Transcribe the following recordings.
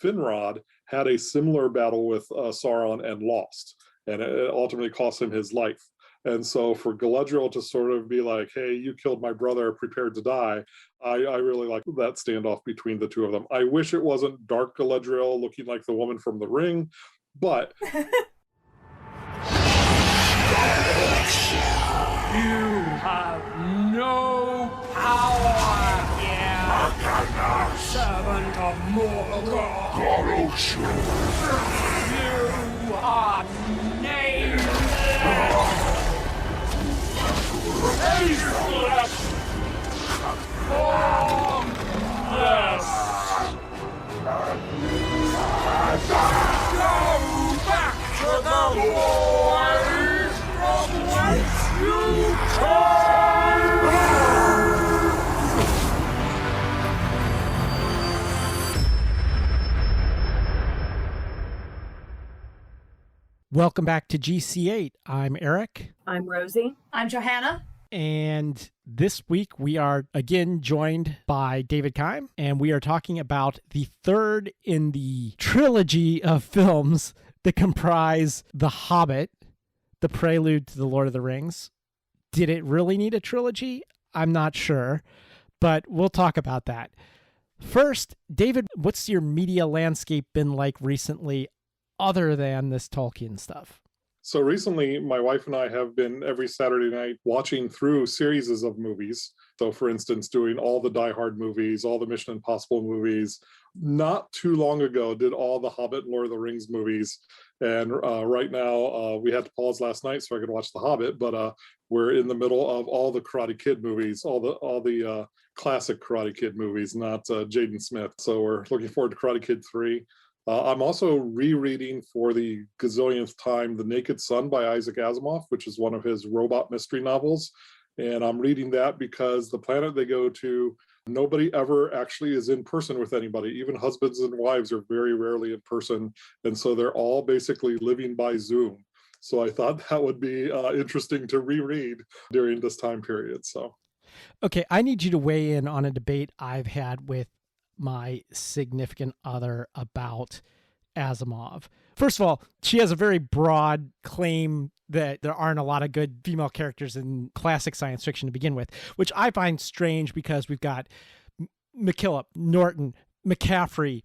Finrod had a similar battle with Sauron and lost, and it ultimately cost him his life. And so for Galadriel to sort of be like, hey, you killed my brother, prepared to die, I really like that standoff between the two of them. I wish it wasn't dark Galadriel looking like the woman from The Ring, but... You have no power here, servant of Morgoth. You are nameless. Faceless. Formless. Go back to the void from whence you came! Welcome back to GC8. I'm Eric. I'm Rosie. I'm Johanna. And this week we are again joined by David Keim, and we are talking about the third in the trilogy of films that comprise The Hobbit, the prelude to The Lord of the Rings. Did it really need a trilogy? I'm not sure, but we'll talk about that. First, David, what's your media landscape been like recently other than this Tolkien stuff? So recently, my wife and I have been every Saturday night watching through series of movies. So for instance, doing all the Die Hard movies, all the Mission Impossible movies. Not too long ago, did all the Hobbit and Lord of the Rings movies. And right now, we had to pause last night so I could watch The Hobbit, but we're in the middle of all the Karate Kid movies, all the classic Karate Kid movies, not Jaden Smith. So we're looking forward to Karate Kid 3. I'm also rereading for the gazillionth time The Naked Sun by Isaac Asimov, which is one of his robot mystery novels. And I'm reading that because the planet they go to, nobody ever actually is in person with anybody. Even husbands and wives are very rarely in person. And so they're all basically living by Zoom. So I thought that would be interesting to reread during this time period. So, okay, I need you to weigh in on a debate I've had with my significant other about Asimov. First of all, she has a very broad claim that there aren't a lot of good female characters in classic science fiction to begin with, which I find strange because we've got McKillop, Norton, McCaffrey,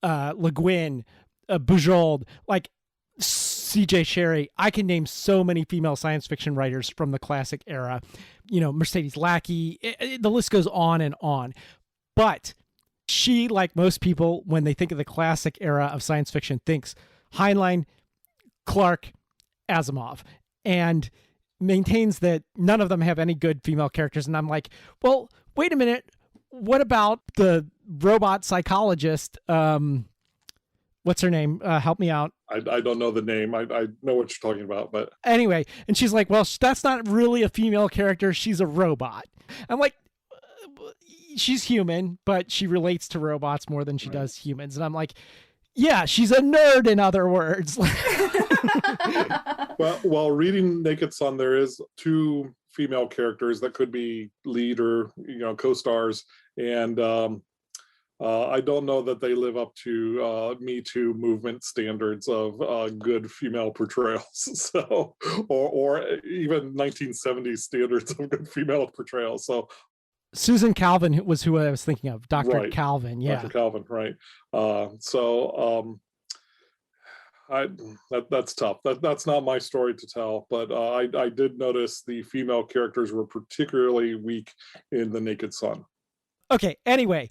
Le Guin, Bujold, like C.J. Sherry. I can name so many female science fiction writers from the classic era. You know, Mercedes Lackey, the list goes on and on. But she, like most people, when they think of the classic era of science fiction, thinks Heinlein, Clarke, Asimov, and maintains that none of them have any good female characters. And I'm like, well, wait a minute. What about the robot psychologist? What's her name? Help me out. I don't know the name. I know what you're talking about, but anyway. And she's like, well, that's not really a female character. She's a robot. I'm like, she's human, but she relates to robots more than she does humans. And I'm like, yeah, she's a nerd, in other words. Well, while reading Naked Sun, there is two female characters that could be lead or co-stars, and I don't know that they live up to Me Too movement standards of good female portrayals, so or even 1970s standards of good female portrayals. So Susan Calvin was who I was thinking of. Dr. Right. Calvin, yeah. Dr. Calvin, right. That's tough. That's not my story to tell, but I did notice the female characters were particularly weak in The Naked Sun. Okay, anyway,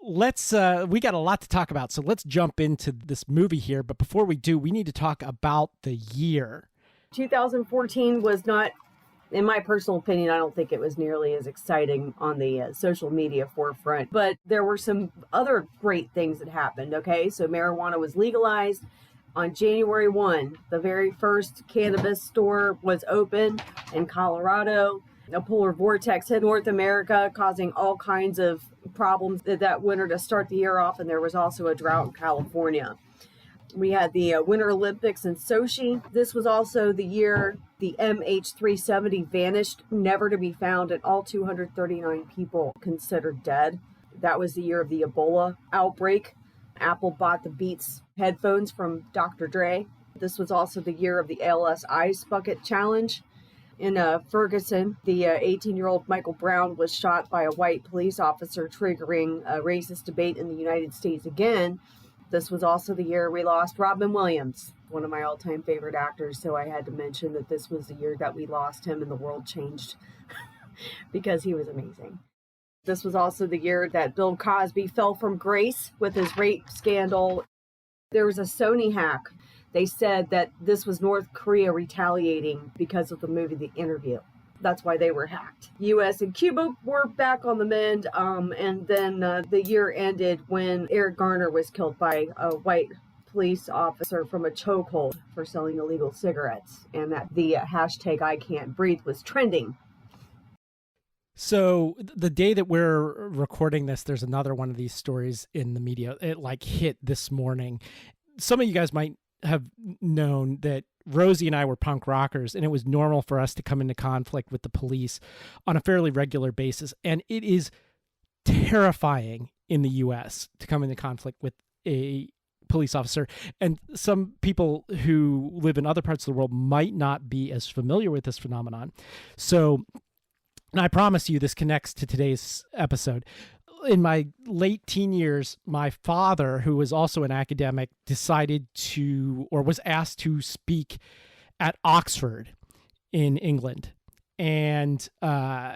let's we got a lot to talk about, so let's jump into this movie here. But before we do, we need to talk about the year. 2014 was not, in my personal opinion, I don't think it was nearly as exciting on the social media forefront. But there were some other great things that happened, okay? So marijuana was legalized. On January 1, the very first cannabis store was open in Colorado. A polar vortex hit North America, causing all kinds of problems that winter to start the year off. And there was also a drought in California. We had the Winter Olympics in Sochi. This was also the year the MH370 vanished, never to be found, and all 239 people considered dead. That was the year of the Ebola outbreak. Apple bought the Beats headphones from Dr. Dre. This was also the year of the ALS Ice Bucket Challenge. In Ferguson, the 18-year-old Michael Brown was shot by a white police officer, triggering a racist debate in the United States again. This was also the year we lost Robin Williams, one of my all-time favorite actors, so I had to mention that this was the year that we lost him and the world changed because he was amazing. This was also the year that Bill Cosby fell from grace with his rape scandal. There was a Sony hack. They said that this was North Korea retaliating because of the movie The Interview. That's why they were hacked. U.S. and Cuba were back on the mend, and then the year ended when Eric Garner was killed by a white police officer from a chokehold for selling illegal cigarettes, and that the hashtag I Can't Breathe was trending. So the day that we're recording this, there's another one of these stories in the media. It like hit this morning. Some of you guys might have known that Rosie and I were punk rockers, and it was normal for us to come into conflict with the police on a fairly regular basis. And it is terrifying in the U.S. to come into conflict with a police officer. And some people who live in other parts of the world might not be as familiar with this phenomenon. So, and I promise you this connects to today's episode. In my late teen years, my father, who was also an academic, decided to, or was asked to speak at Oxford in England. And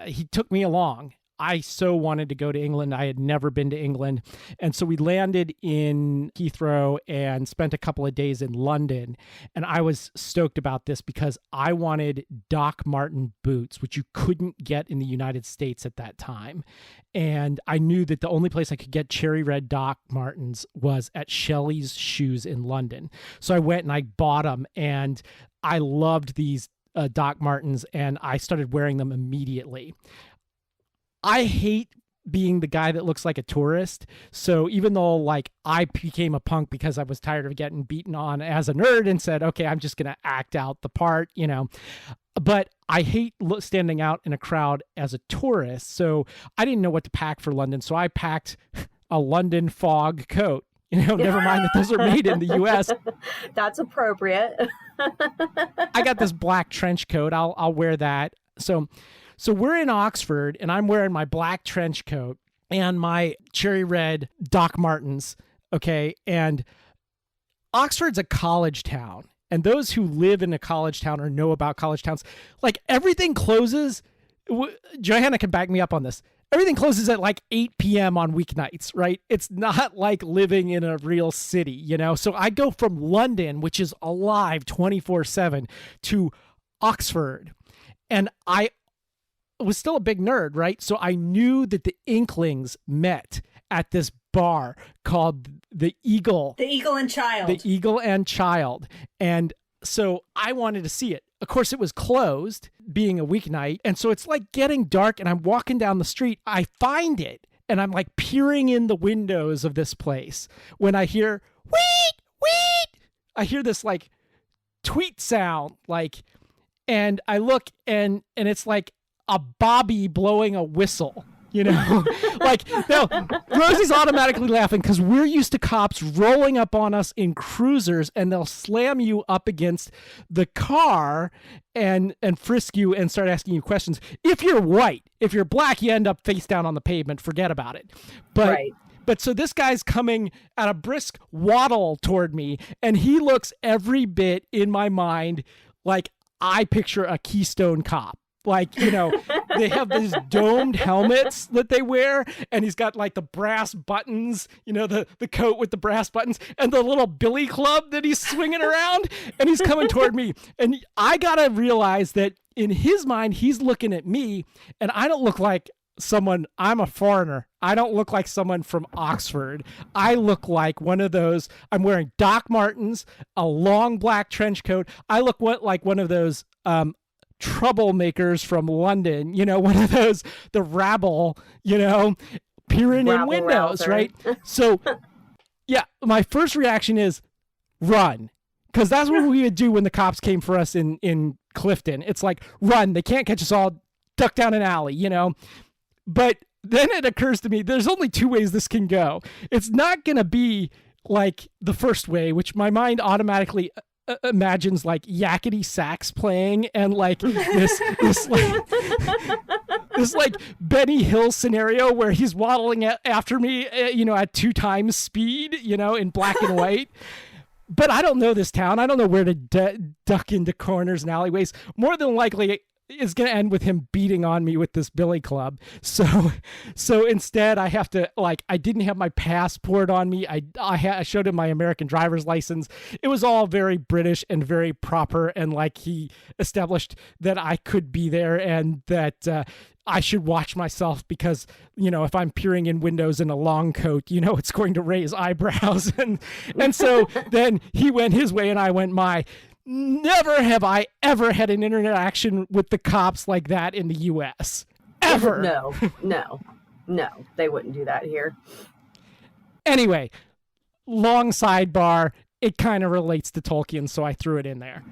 he took me along. I so wanted to go to England. I had never been to England. And so we landed in Heathrow and spent a couple of days in London. And I was stoked about this because I wanted Doc Marten boots, which you couldn't get in the United States at that time. And I knew that the only place I could get cherry red Doc Martens was at Shelley's Shoes in London. So I went and I bought them, and I loved these Doc Martens, and I started wearing them immediately. I hate being the guy that looks like a tourist. So even though like I became a punk because I was tired of getting beaten on as a nerd and said, okay, I'm just going to act out the part, you know, but I hate standing out in a crowd as a tourist. So I didn't know what to pack for London. So I packed a London fog coat. You know, never mind that those are made in the U.S. That's appropriate. I got this black trench coat. I'll wear that. So we're in Oxford, and I'm wearing my black trench coat and my cherry red Doc Martens, okay? And Oxford's a college town, and those who live in a college town or know about college towns, like everything closes. Johanna can back me up on this. Everything closes at like 8 p.m. on weeknights, right? It's not like living in a real city, you know? So I go from London, which is alive 24/7, to Oxford, and I was still a big nerd, right? So I knew that the Inklings met at this bar called the Eagle. The Eagle and Child. The Eagle and Child. And so I wanted to see it. Of course, it was closed, being a weeknight. And so it's like getting dark, and I'm walking down the street. I find it, and I'm like peering in the windows of this place when I hear, weet, weet. I hear this like tweet sound, like, and I look, and it's like a bobby blowing a whistle, you know? Like, now, Rosie's automatically laughing because we're used to cops rolling up on us in cruisers, and they'll slam you up against the car and frisk you and start asking you questions. If you're white, if you're black, you end up face down on the pavement. Forget about it. But Right. But so this guy's coming at a brisk waddle toward me, and he looks every bit in my mind like I picture a Keystone Cop. Like, you know, they have these domed helmets that they wear, and he's got like the brass buttons, you know, the coat with the brass buttons, and the little billy club that he's swinging around, and he's coming toward me. And I gotta realize that in his mind, he's looking at me, and I don't look like someone, I'm a foreigner. I don't look like someone from Oxford. I look like one of those, I'm wearing Doc Martens, a long black trench coat. I look like one of those, troublemakers from London, you know, one of those, the rabble, you know, peering in windows, rouser. right? So, yeah, my first reaction is run, because that's what we would do when the cops came for us in Clifton. It's like, run, they can't catch us all, duck down an alley, you know? But then it occurs to me, there's only two ways this can go. It's not going to be like the first way, which my mind automatically imagines like yakety sax playing and like this like Benny Hill scenario where he's waddling after me, at 2 times speed, in black and white. But I don't know this town. I don't know where to duck into corners and alleyways. More than likely, it's going to end with him beating on me with this billy club. So instead, I have to, I didn't have my passport on me. I showed him my American driver's license. It was all very British and very proper. And he established that I could be there and that I should watch myself because, if I'm peering in windows in a long coat, it's going to raise eyebrows. And so then he went his way and I went my. Never have I ever had an interaction with the cops like that in the U.S. Ever. No, they wouldn't do that here. Anyway, long sidebar. It kind of relates to Tolkien, so I threw it in there.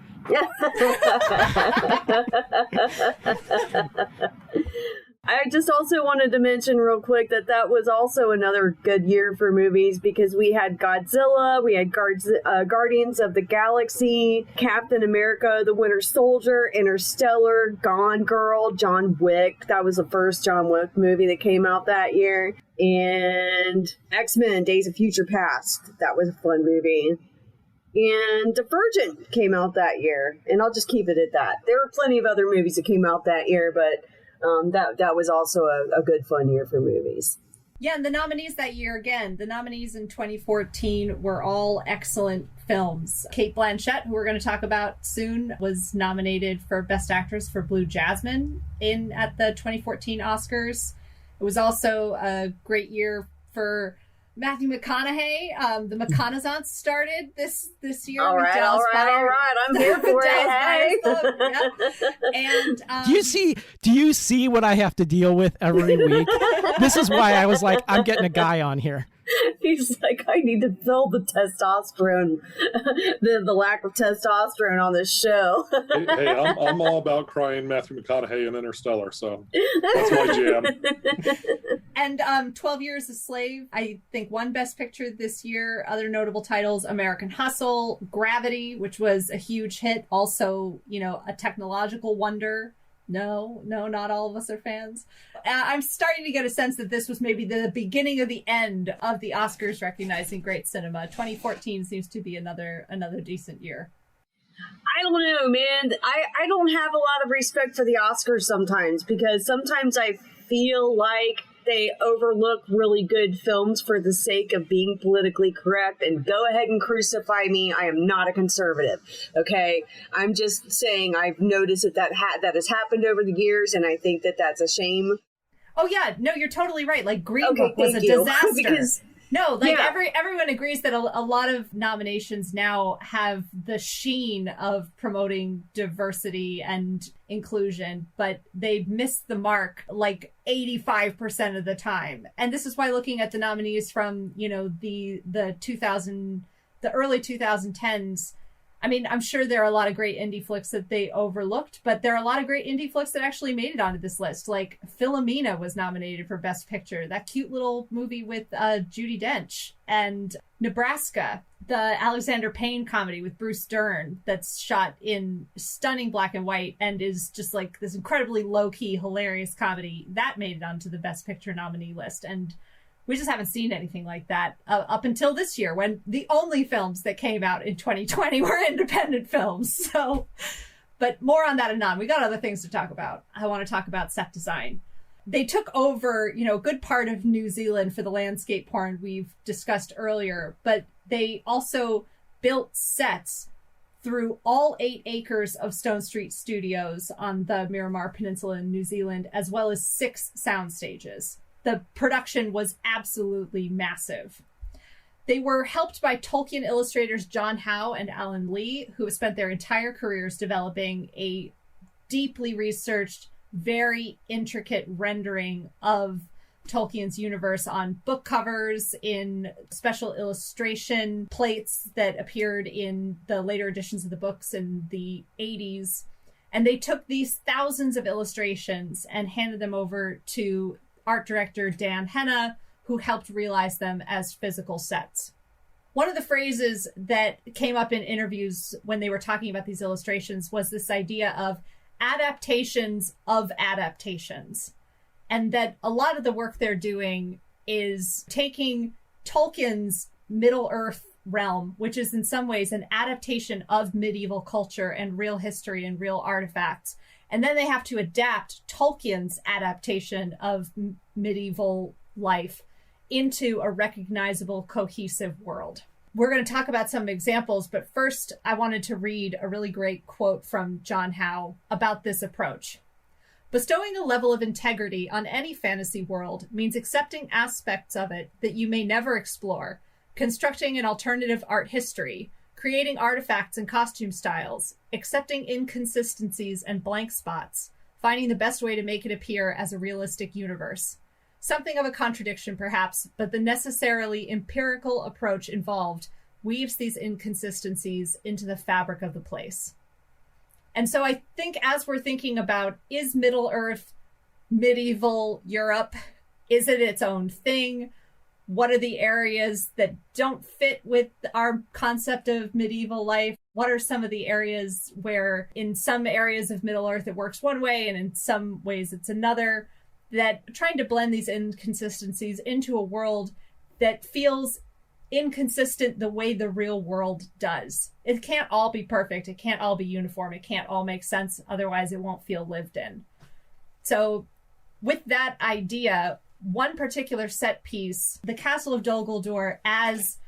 I just also wanted to mention real quick that was also another good year for movies because we had Godzilla, we had Guardians of the Galaxy, Captain America, The Winter Soldier, Interstellar, Gone Girl, John Wick. That was the first John Wick movie that came out that year. And X-Men, Days of Future Past. That was a fun movie. And Divergent came out that year. And I'll just keep it at that. There were plenty of other movies that came out that year, but that was also a good fun year for movies. Yeah, and the nominees that year, again, the nominees in 2014 were all excellent films. Cate Blanchett, who we're going to talk about soon, was nominated for Best Actress for Blue Jasmine at the 2014 Oscars. It was also a great year for Matthew McConaughey. The McConaissance started this year. All right. I'm here for it. And do you see what I have to deal with every week? This is why I was like, I'm getting a guy on here. He's like, I need to fill the testosterone, the lack of testosterone on this show. Hey, I'm all about crying Matthew McConaughey in Interstellar, so that's my jam. And 12 Years a Slave, I think, won Best Picture this year. Other notable titles: American Hustle, Gravity, which was a huge hit, also, a technological wonder. No, not all of us are fans. I'm starting to get a sense that this was maybe the beginning of the end of the Oscars recognizing great cinema. 2014 seems to be another decent year. I don't know, man. I don't have a lot of respect for the Oscars sometimes because sometimes I feel like they overlook really good films for the sake of being politically correct, and go ahead and crucify me. I am not a conservative, okay? I'm just saying I've noticed that has happened over the years, and I think that that's a shame. Oh, yeah. No, you're totally right. Green Book was a disaster. Because everyone agrees that a lot of nominations now have the sheen of promoting diversity and inclusion, but they've missed the mark 85% of the time. And this is why looking at the nominees from, the early 2010s, I mean, I'm sure there are a lot of great indie flicks that they overlooked, but there are a lot of great indie flicks that actually made it onto this list. Philomena was nominated for Best Picture, that cute little movie with Judi Dench. And Nebraska, the Alexander Payne comedy with Bruce Dern that's shot in stunning black and white and is just this incredibly low-key, hilarious comedy, that made it onto the Best Picture nominee list. And we just haven't seen anything like that up until this year, when the only films that came out in 2020 were independent films. So, but more on that anon. We got other things to talk about. I want to talk about set design. They took over, a good part of New Zealand for the landscape porn we've discussed earlier, but they also built sets through all 8 acres of Stone Street Studios on the Miramar Peninsula in New Zealand, as well as 6 sound stages. The production was absolutely massive. They were helped by Tolkien illustrators John Howe and Alan Lee, who have spent their entire careers developing a deeply researched, very intricate rendering of Tolkien's universe on book covers, in special illustration plates that appeared in the later editions of the books in the 80s. And they took these thousands of illustrations and handed them over to art director Dan Henna, who helped realize them as physical sets. One of the phrases that came up in interviews when they were talking about these illustrations was this idea of adaptations of adaptations. And that a lot of the work they're doing is taking Tolkien's Middle-earth realm, which is in some ways an adaptation of medieval culture and real history and real artifacts. And then they have to adapt Tolkien's adaptation of medieval life into a recognizable, cohesive world. We're going to talk about some examples, but first I wanted to read a really great quote from John Howe about this approach. Bestowing a level of integrity on any fantasy world means accepting aspects of it that you may never explore, constructing an alternative art history, creating artifacts and costume styles, accepting inconsistencies and blank spots, finding the best way to make it appear as a realistic universe. Something of a contradiction, perhaps, but the necessarily empirical approach involved weaves these inconsistencies into the fabric of the place. And so I think as we're thinking about, is Middle-earth medieval Europe? Is it its own thing? What are the areas that don't fit with our concept of medieval life? What are some of the areas where in some areas of Middle-earth it works one way and in some ways it's another? That trying to blend these inconsistencies into a world that feels inconsistent the way the real world does. It can't all be perfect. It can't all be uniform. It can't all make sense. Otherwise, it won't feel lived in. So with that idea, one particular set piece, the Castle of Dol Guldur, as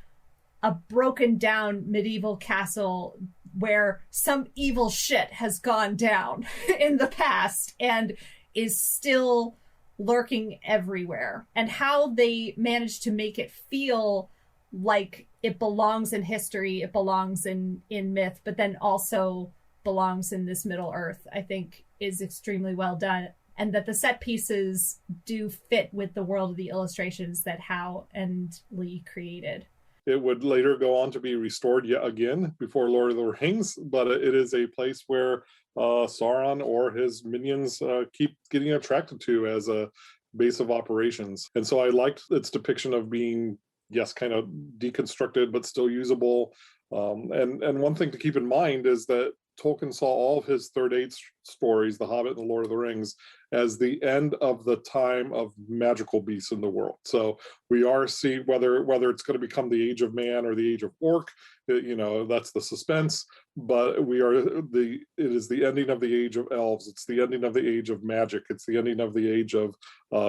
a broken down medieval castle where some evil shit has gone down in the past and is still lurking everywhere, and how they managed to make it feel like it belongs in history, it belongs in myth, but then also belongs in this Middle Earth, I think is extremely well done. And that the set pieces do fit with the world of the illustrations that Howe and Lee created. It would later go on to be restored yet again before Lord of the Rings, but it is a place where Sauron or his minions keep getting attracted to as a base of operations. And so I liked its depiction of being, yes, kind of deconstructed, but still usable. And one thing to keep in mind is that Tolkien saw all of his Third Age stories, The Hobbit and The Lord of the Rings, as the end of the time of magical beasts in the world. So we are seeing whether it's going to become the Age of Man or the Age of Orc, that's the suspense. But it is the ending of the Age of Elves. It's the ending of the Age of Magic. It's the ending of the Age of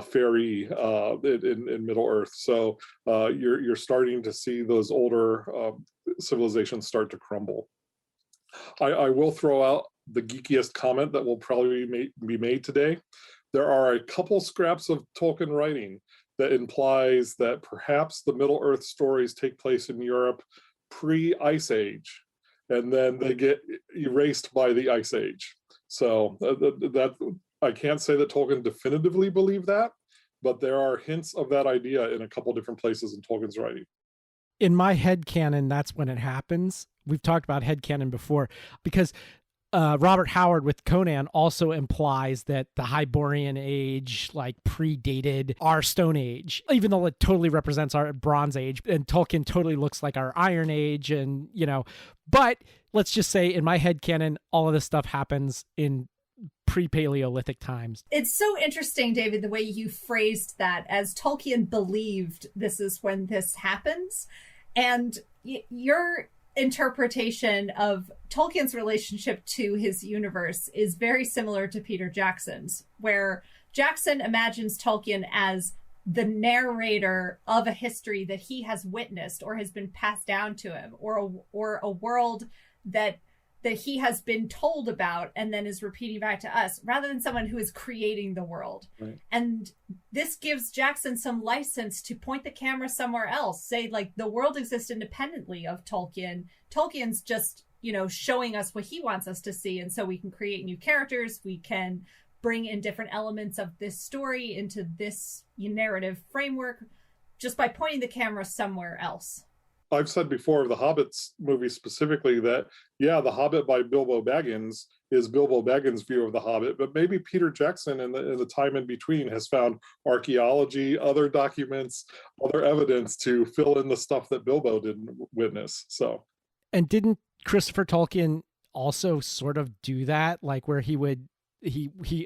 Fairy in Middle Earth. So you're starting to see those older civilizations start to crumble. I will throw out the geekiest comment that will probably be made today. There are a couple scraps of Tolkien writing that implies that perhaps the Middle-earth stories take place in Europe pre-Ice Age, and then they get erased by the Ice Age. So that I can't say that Tolkien definitively believed that, but there are hints of that idea in a couple different places in Tolkien's writing. In my headcanon, that's when it happens. We've talked about headcanon before because Robert Howard with Conan also implies that the Hyborian Age predated our Stone Age, even though it totally represents our Bronze Age, and Tolkien totally looks like our Iron Age, and but let's just say in my headcanon, all of this stuff happens in pre-Paleolithic times. It's so interesting, David, the way you phrased that, as Tolkien believed this is when this happens. And your interpretation of Tolkien's relationship to his universe is very similar to Peter Jackson's, where Jackson imagines Tolkien as the narrator of a history that he has witnessed or has been passed down to him, or a world that he has been told about and then is repeating back to us, rather than someone who is creating the world. Right. And this gives Jackson some license to point the camera somewhere else, say the world exists independently of Tolkien. Tolkien's just, showing us what he wants us to see. And so we can create new characters. We can bring in different elements of this story into this narrative framework just by pointing the camera somewhere else. I've said before of the Hobbits movie specifically that, yeah, The Hobbit by Bilbo Baggins is Bilbo Baggins' view of the Hobbit, but maybe Peter Jackson in the time in between has found archaeology, other documents, other evidence to fill in the stuff that Bilbo didn't witness. So, And didn't Christopher Tolkien also sort of do that, like where he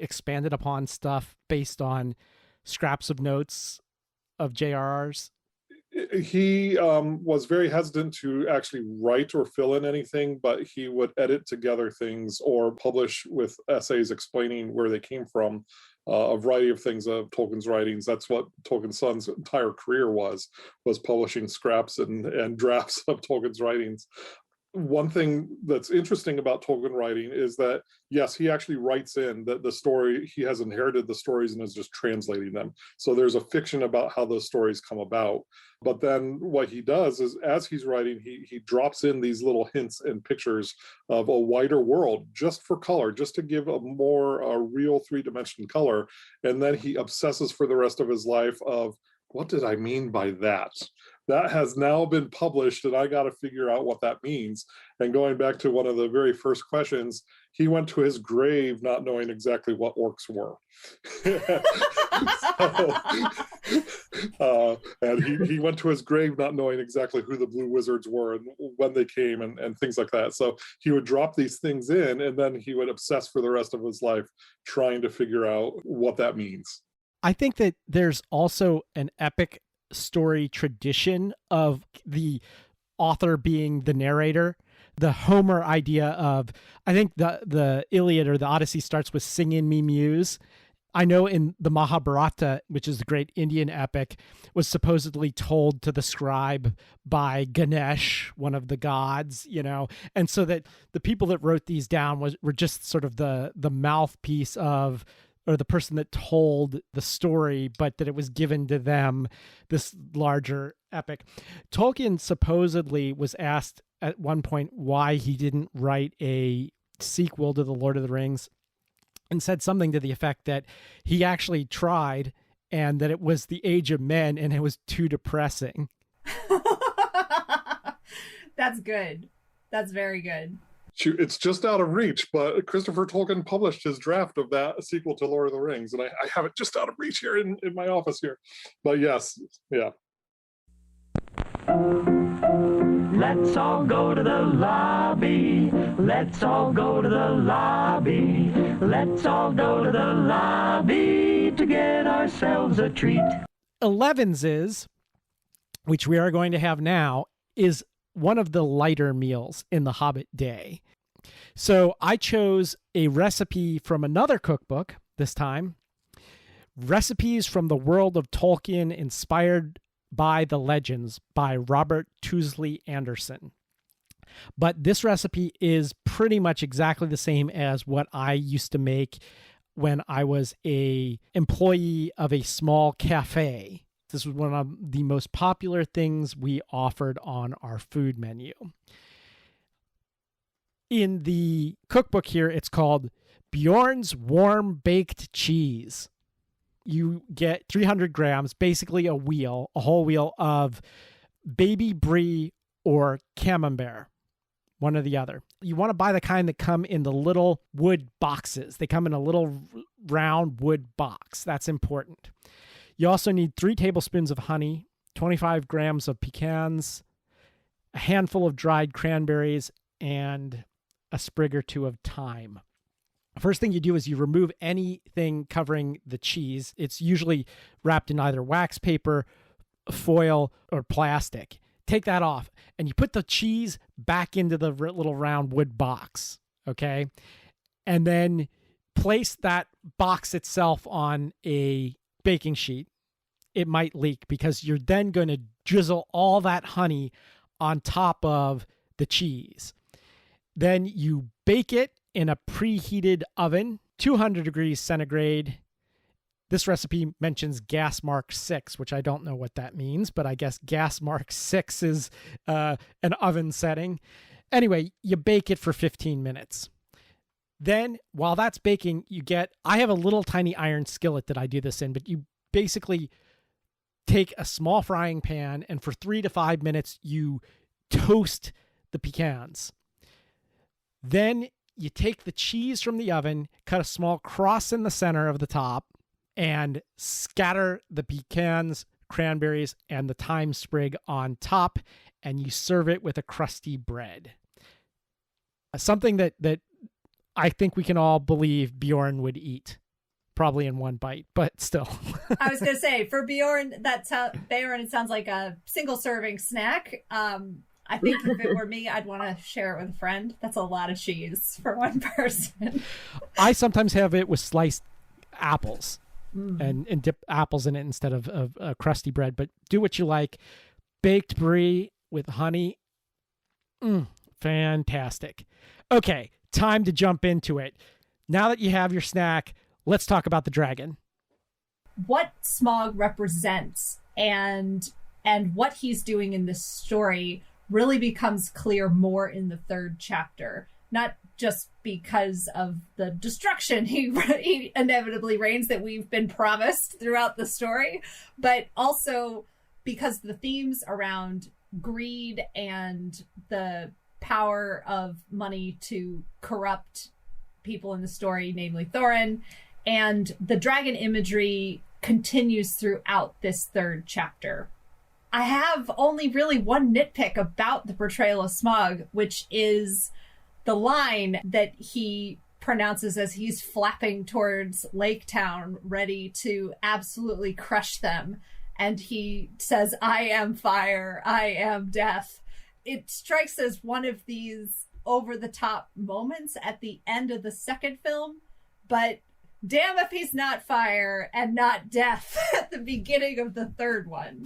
expanded upon stuff based on scraps of notes of JRR's? he was very hesitant to actually write or fill in anything, but he would edit together things or publish with essays explaining where they came from. A variety of things of Tolkien's writings. That's what Tolkien's son's entire career was publishing scraps and drafts of Tolkien's writings. One thing that's interesting about Tolkien writing is that, yes, he actually writes in that the story, he has inherited the stories and is just translating them. So there's a fiction about how those stories come about. But then what he does is, as he's writing, he drops in these little hints and pictures of a wider world just for color, just to give a more real three-dimensional color. And then he obsesses for the rest of his life of, what did I mean by that? That has now been published, and I got to figure out what that means. And going back to one of the very first questions, he went to his grave not knowing exactly what orcs were. And he went to his grave not knowing exactly who the Blue Wizards were and when they came and things like that. So he would drop these things in, and then he would obsess for the rest of his life trying to figure out what that means. I think that there's also an epic story tradition of the author being the narrator. The Homer idea of, I think the Iliad or the Odyssey starts with "Sing in me, Muse." I know in the Mahabharata, which is the great Indian epic, was supposedly told to the scribe by Ganesh, one of the gods, and so that the people that wrote these down were just sort of the mouthpiece of, or the person that told the story, but that it was given to them, this larger epic. Tolkien supposedly was asked at one point why he didn't write a sequel to The Lord of the Rings, and said something to the effect that he actually tried and that it was the age of men and it was too depressing. That's good. That's very good. It's just out of reach, but Christopher Tolkien published his draft of that sequel to Lord of the Rings, and I have it just out of reach here in my office here. But yes, yeah. Let's all go to the lobby. Let's all go to the lobby. Let's all go to the lobby to get ourselves a treat. 11's, which we are going to have now, is one of the lighter meals in the Hobbit day. So I chose a recipe from another cookbook this time. Recipes from the World of Tolkien Inspired by the Legends by Robert Tousley Anderson. But this recipe is pretty much exactly the same as what I used to make when I was an employee of a small cafe. This was one of the most popular things we offered on our food menu. In the cookbook here, it's called Bjorn's Warm Baked Cheese. You get 300 grams, basically a whole wheel of baby brie or camembert, one or the other. You want to buy the kind that come in the little wood boxes. They come in a little round wood box. That's important. You also need 3 tablespoons of honey, 25 grams of pecans, a handful of dried cranberries, and a sprig or 2 of thyme. First thing you do is you remove anything covering the cheese. It's usually wrapped in either wax paper, foil, or plastic. Take that off, and you put the cheese back into the little round wood box, okay? And then place that box itself on a baking sheet. It might leak because you're then going to drizzle all that honey on top of the cheese. Then you bake it in a preheated oven, 200 degrees centigrade. This recipe mentions gas mark 6, which I don't know what that means, but I guess gas mark 6 is an oven setting. Anyway, you bake it for 15 minutes. Then while that's baking, I have a little tiny iron skillet that I do this in, but you basically take a small frying pan and for 3 to 5 minutes, you toast the pecans. Then you take the cheese from the oven, cut a small cross in the center of the top, and scatter the pecans, cranberries, and the thyme sprig on top, and you serve it with a crusty bread. Something that I think we can all believe Bjorn would eat, probably in one bite, but still. I was going to say, for Bjorn, it sounds like a single serving snack. I think if it were me, I'd want to share it with a friend. That's a lot of cheese for one person. I sometimes have it with sliced apples and dip apples in it instead of crusty bread, but do what you like. Baked brie with honey. Fantastic. Okay, time to jump into it. Now that you have your snack, let's talk about the dragon. What Smaug represents and what he's doing in this story really becomes clear more in the third chapter. Not just because of the destruction he inevitably reigns that we've been promised throughout the story, but also because the themes around greed and the power of money to corrupt people in the story, namely Thorin, and the dragon imagery continues throughout this third chapter. I have only really one nitpick about the portrayal of Smaug, which is the line that he pronounces as he's flapping towards Lake Town, ready to absolutely crush them. And he says, "I am fire, I am death." It strikes as one of these over-the-top moments at the end of the second film, but damn if he's not fire and not death at the beginning of the third one.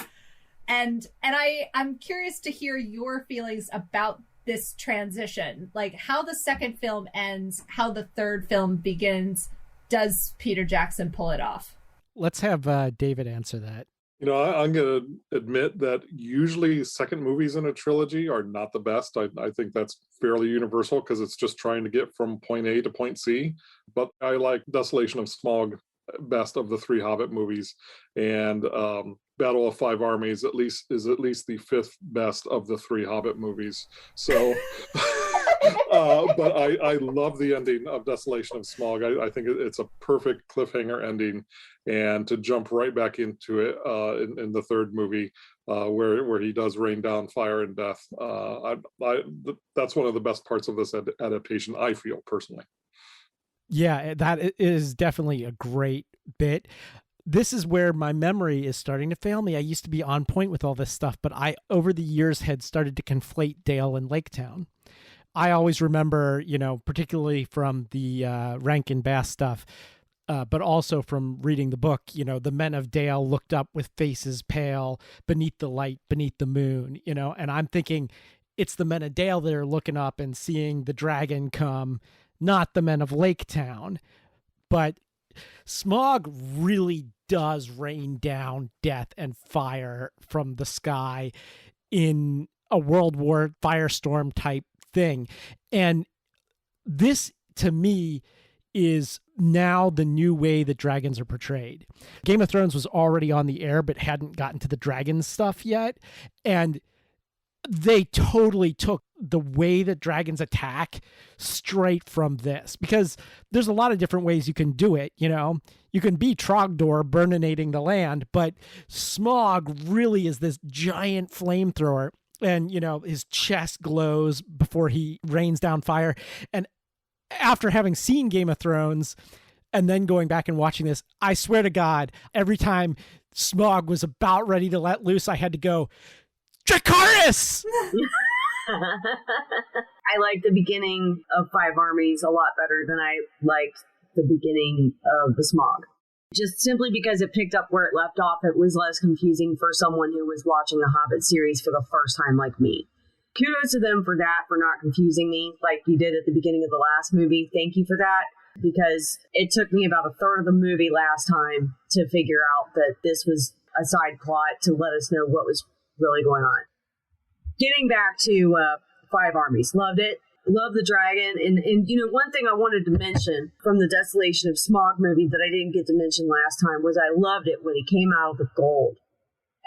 And I'm curious to hear your feelings about this transition, like how the second film ends, how the third film begins. Does Peter Jackson pull it off? Let's have David answer that. I'm going to admit that usually second movies in a trilogy are not the best. I think that's fairly universal because it's just trying to get from point A to point C. But I like Desolation of Smaug best of the 3 Hobbit movies, and Battle of Five Armies is at least the 5th best of the 3 Hobbit movies. So, but I love the ending of Desolation of Smaug. I think it's a perfect cliffhanger ending, and to jump right back into it in the third movie, where he does rain down fire and death. That's one of the best parts of this adaptation, I feel personally. Yeah, that is definitely a great bit. This is where my memory is starting to fail me. I used to be on point with all this stuff, but I, over the years, had started to conflate Dale and Lake Town. I always remember, particularly from the Rankin Bass stuff, but also from reading the book, the men of Dale looked up with faces pale beneath the light, beneath the moon, and I'm thinking it's the men of Dale that are looking up and seeing the dragon come, not the men of Lake Town. But Smaug really does rain down death and fire from the sky in a World War firestorm type thing. And this, to me, is now the new way that dragons are portrayed. Game of Thrones was already on the air, but hadn't gotten to the dragon stuff yet. And they totally took the way that dragons attack straight from this, because there's a lot of different ways you can do it. You can be Trogdor burninating the land, but Smaug really is this giant flamethrower, and his chest glows before he rains down fire. And after having seen Game of Thrones and then going back and watching this, I swear to God, every time Smaug was about ready to let loose, I had to go, Dracarys! I like the beginning of Five Armies a lot better than I liked the beginning of the Smaug. Just simply because it picked up where it left off, it was less confusing for someone who was watching the Hobbit series for the first time like me. Kudos to them for that, for not confusing me like you did at the beginning of the last movie. Thank you for that, because it took me about a third of the movie last time to figure out that this was a side plot to let us know what was really going on. Getting back to Five Armies, loved it. Love the dragon. And one thing I wanted to mention from the Desolation of Smaug movie that I didn't get to mention last time was I loved it when he came out of the gold.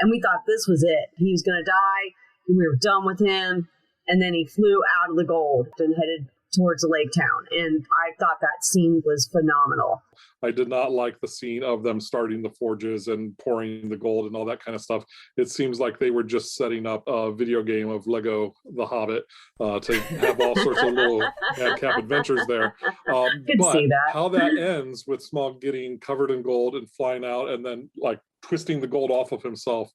And we thought this was it. He was going to die. We were done with him. And then he flew out of the gold and headed towards the lake town. And I thought that scene was phenomenal. I did not like the scene of them starting the forges and pouring the gold and all that kind of stuff. It seems like they were just setting up a video game of Lego The Hobbit to have all sorts of little madcap adventures there. Could see that. How that ends with Smaug getting covered in gold and flying out and then like twisting the gold off of himself,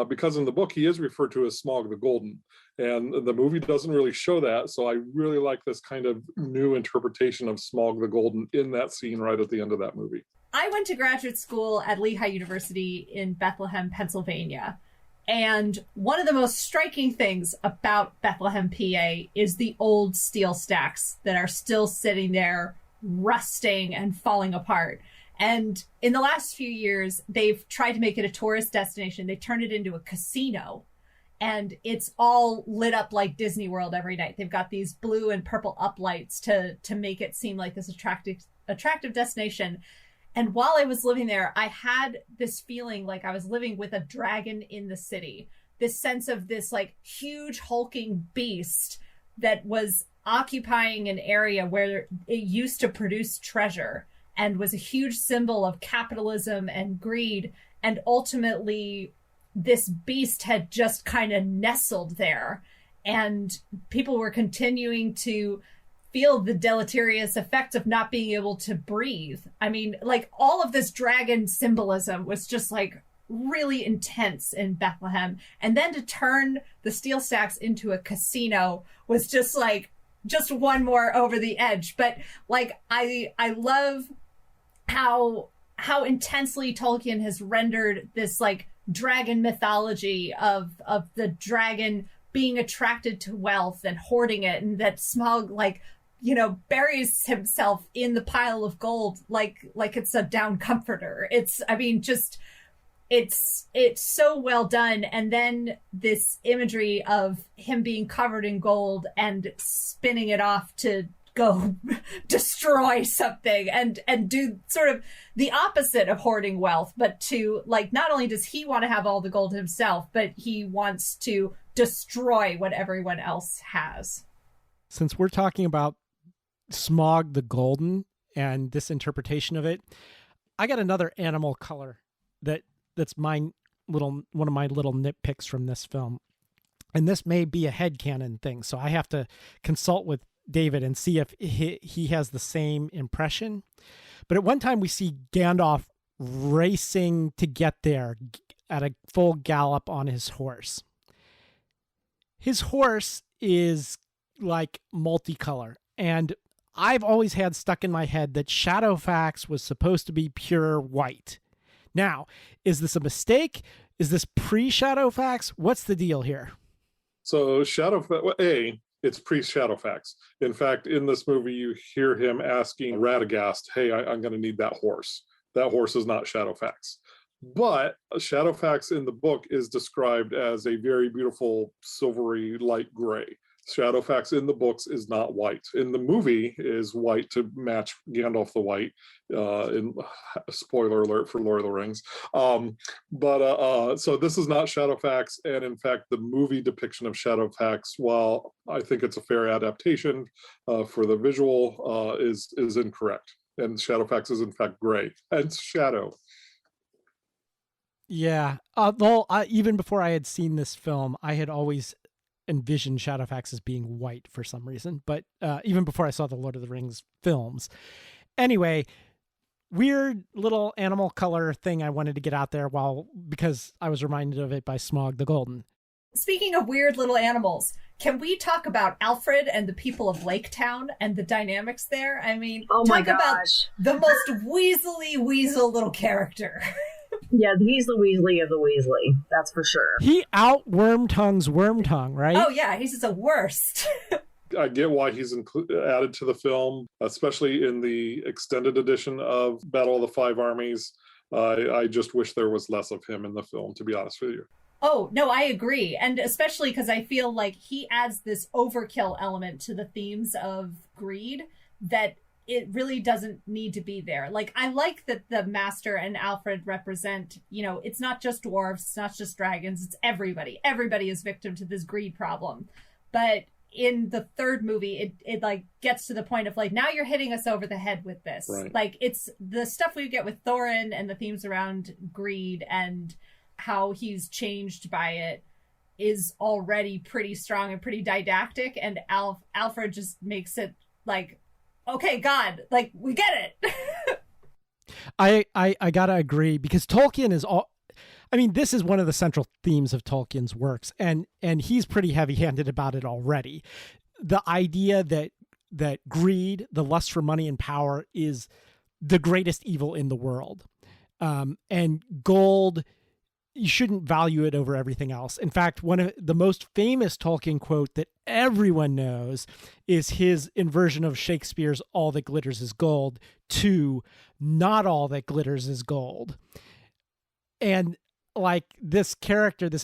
because in the book he is referred to as Smaug the Golden, and the movie doesn't really show that. So I really like this kind of new interpretation of Smaug the Golden in that scene right at the end of that movie. I went to graduate school at Lehigh University in Bethlehem, Pennsylvania. And one of the most striking things about Bethlehem, PA is the old steel stacks that are still sitting there rusting and falling apart. And in the last few years, they've tried to make it a tourist destination. They turned it into a casino. And it's all lit up like Disney World every night. They've got these blue and purple uplights to make it seem like this attractive destination. And while I was living there, I had this feeling like I was living with a dragon in the city. This sense of this like huge hulking beast that was occupying an area where it used to produce treasure and was a huge symbol of capitalism and greed. And ultimately, this beast had just kind of nestled there, and people were continuing to feel the deleterious effects of not being able to breathe. I mean, like all of this dragon symbolism was just like really intense in Bethlehem. And then to turn the steel stacks into a casino was just like, just one more over the edge. But like, I love how intensely Tolkien has rendered this like dragon mythology of the dragon being attracted to wealth and hoarding it, and that Smaug like, you know, buries himself in the pile of gold like it's a down comforter. It's so well done. And then this imagery of him being covered in gold and spinning it off to go destroy something and do sort of the opposite of hoarding wealth, but to like, not only does he want to have all the gold himself, but he wants to destroy what everyone else has. Since we're talking about Smaug the Golden and this interpretation of it, I got another animal color that's one of my little nitpicks from this film. And this may be a headcanon thing, so I have to consult with David and see if he has the same impression. But at one time we see Gandalf racing to get there at a full gallop on his horse. His horse is like multicolor, and I've always had stuck in my head that Shadowfax was supposed to be pure white. Now, is this a mistake? Is this pre-Shadowfax? What's the deal here? So Shadowfax, it's pre-Shadowfax. In fact, in this movie, you hear him asking Radagast, hey, I'm going to need that horse. That horse is not Shadowfax. But Shadowfax in the book is described as a very beautiful silvery light gray. Shadowfax in the books is not white. In the movie is white to match Gandalf the White. In spoiler alert for Lord of the Rings. So this is not Shadowfax, and in fact, the movie depiction of Shadowfax, while I think it's a fair adaptation for the visual, is incorrect. And Shadowfax is in fact gray. And it's shadow. Yeah. Even before I had seen this film, I had always envisioned Shadowfax as being white for some reason, but even before I saw the Lord of the Rings films. Anyway, weird little animal color thing I wanted to get out there because I was reminded of it by Smaug the Golden. Speaking of weird little animals, can we talk about Alfred and the people of Lake Town and the dynamics there? I mean, talk about the most weaselly weasel little character. Yeah, he's the Weasley of the Weasley. That's for sure. He out Wormtongue's Wormtongue, right? Oh, yeah. He's just the worst. I get why he's added to the film, especially in the extended edition of Battle of the Five Armies. I just wish there was less of him in the film, to be honest with you. Oh, no, I agree. And especially because I feel like he adds this overkill element to the themes of greed that it really doesn't need to be there. Like, I like that the Master and Alfred represent, it's not just dwarves, it's not just dragons, it's everybody. Everybody is victim to this greed problem. But in the third movie, it like gets to the point of like, now you're hitting us over the head with this. Right. Like, it's the stuff we get with Thorin and the themes around greed and how he's changed by it is already pretty strong and pretty didactic. And Alfred just makes it like, okay, God, like, we get it. I gotta agree, because Tolkien is this is one of the central themes of Tolkien's works, and he's pretty heavy-handed about it already. The idea that greed, the lust for money and power, is the greatest evil in the world. And gold, you shouldn't value it over everything else. In fact, one of the most famous Tolkien quote that everyone knows is his inversion of Shakespeare's "all that glitters is gold" to "not all that glitters is gold." And like this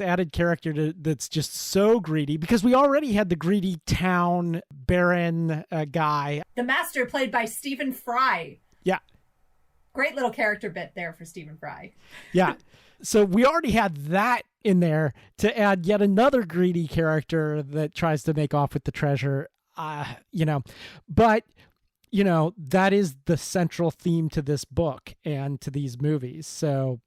added character that's just so greedy, because we already had the greedy town baron guy. The Master, played by Stephen Fry. Yeah. Great little character bit there for Stephen Fry. Yeah. So we already had that in there to add yet another greedy character that tries to make off with the treasure, but that is the central theme to this book and to these movies. So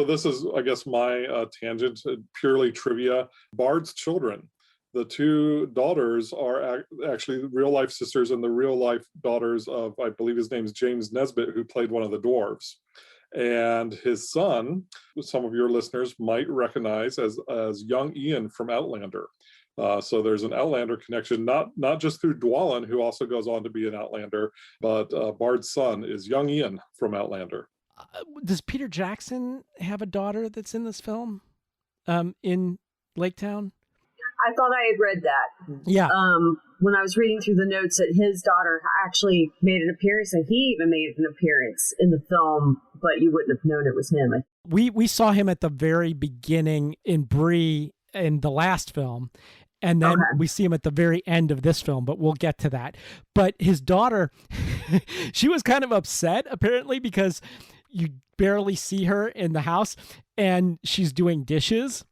this is, I guess, my tangent, purely trivia. Bard's children, the two daughters, are actually real life sisters and the real life daughters of, I believe his name's James Nesbitt, who played one of the dwarves. And his son, some of your listeners might recognize as young Ian from Outlander. So there's an Outlander connection, not just through Dwalin, who also goes on to be an Outlander, but Bard's son is young Ian from Outlander. Does Peter Jackson have a daughter that's in this film, in Lake Town? I thought I had read that. Yeah. When I was reading through the notes, that his daughter actually made an appearance, and he even made an appearance in the film, but you wouldn't have known it was him. We saw him at the very beginning in Bree in the last film, and then we see him at the very end of this film, but we'll get to that. But his daughter, she was kind of upset, apparently, because you barely see her in the house, and she's doing dishes.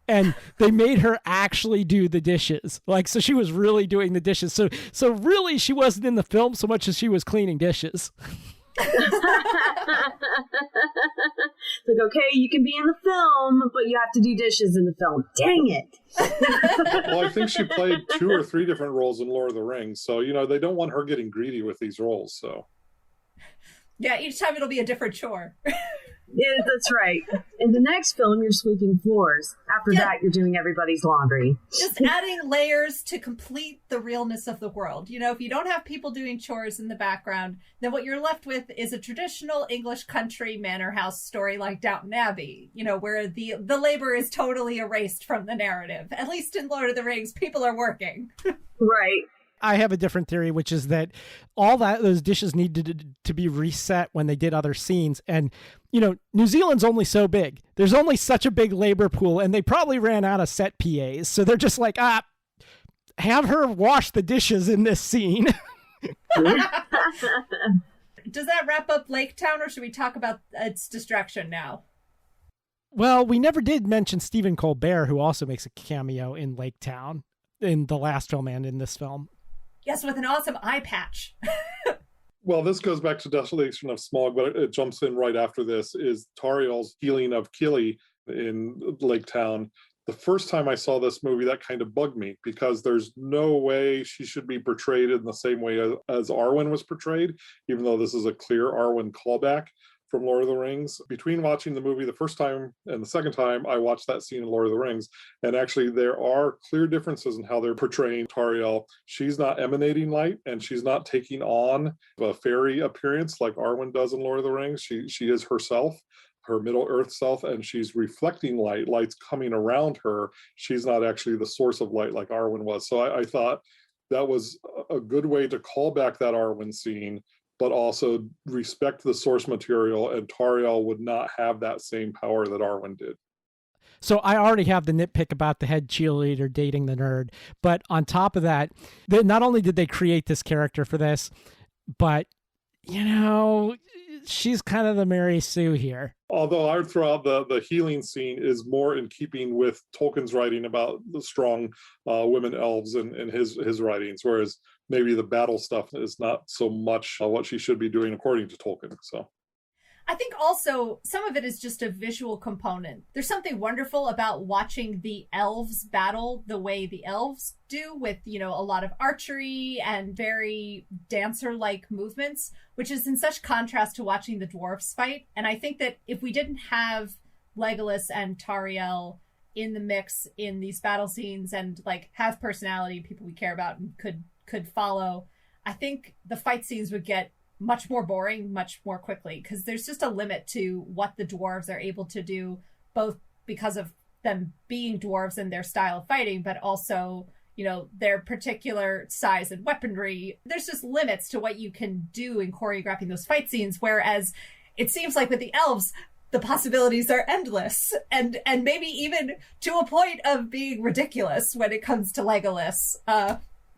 And they made her actually do the dishes. Like, so she was really doing the dishes. So really she wasn't in the film so much as she was cleaning dishes. Like, okay, you can be in the film, but you have to do dishes in the film. Dang it. Well, I think she played 2 or 3 different roles in Lord of the Rings. So, they don't want her getting greedy with these roles. So, yeah, each time it'll be a different chore. Yeah, that's right. In the next film, you're sweeping floors. After that, you're doing everybody's laundry. Just adding layers to complete the realness of the world. If you don't have people doing chores in the background, then what you're left with is a traditional English country manor house story like Downton Abbey, where the labor is totally erased from the narrative. At least in Lord of the Rings, people are working. Right. I have a different theory, which is that those dishes needed to be reset when they did other scenes. And, New Zealand's only so big. There's only such a big labor pool, and they probably ran out of set PAs. So they're just like, have her wash the dishes in this scene. Does that wrap up Lake Town, or should we talk about its destruction now? Well, we never did mention Stephen Colbert, who also makes a cameo in Lake Town in the last film and in this film. Yes, with an awesome eye patch. Well, this goes back to Desolation of Smaug, but it jumps in right after this, is Tauriel's healing of Kili in Lake Town. The first time I saw this movie, that kind of bugged me, because there's no way she should be portrayed in the same way as Arwen was portrayed, even though this is a clear Arwen callback from Lord of the Rings. Between watching the movie the first time and the second time, I watched that scene in Lord of the Rings, and actually there are clear differences in how they're portraying Tauriel. She's not emanating light, and she's not taking on a fairy appearance like Arwen does in Lord of the Rings. She is herself, her Middle Earth self, and she's reflecting light. Light's coming around her. She's not actually the source of light like Arwen was. So I thought that was a good way to call back that Arwen scene, but also respect the source material, and Tauriel would not have that same power that Arwen did. So I already have the nitpick about the head cheerleader dating the nerd. But on top of that, not only did they create this character for this, but, she's kind of the Mary Sue here. Although I would throw out the healing scene is more in keeping with Tolkien's writing about the strong women elves in his writings, whereas maybe the battle stuff is not so much what she should be doing according to Tolkien. So I think also some of it is just a visual component. There's something wonderful about watching the elves battle the way the elves do, with, a lot of archery and very dancer-like movements, which is in such contrast to watching the dwarves fight. And I think that if we didn't have Legolas and Tariel in the mix in these battle scenes and have personality, people we care about and could follow, I think the fight scenes would get much more boring much more quickly, because there's just a limit to what the dwarves are able to do, both because of them being dwarves and their style of fighting, but also their particular size and weaponry. There's just limits to what you can do in choreographing those fight scenes, whereas it seems like with the elves the possibilities are endless and maybe even to a point of being ridiculous when it comes to Legolas.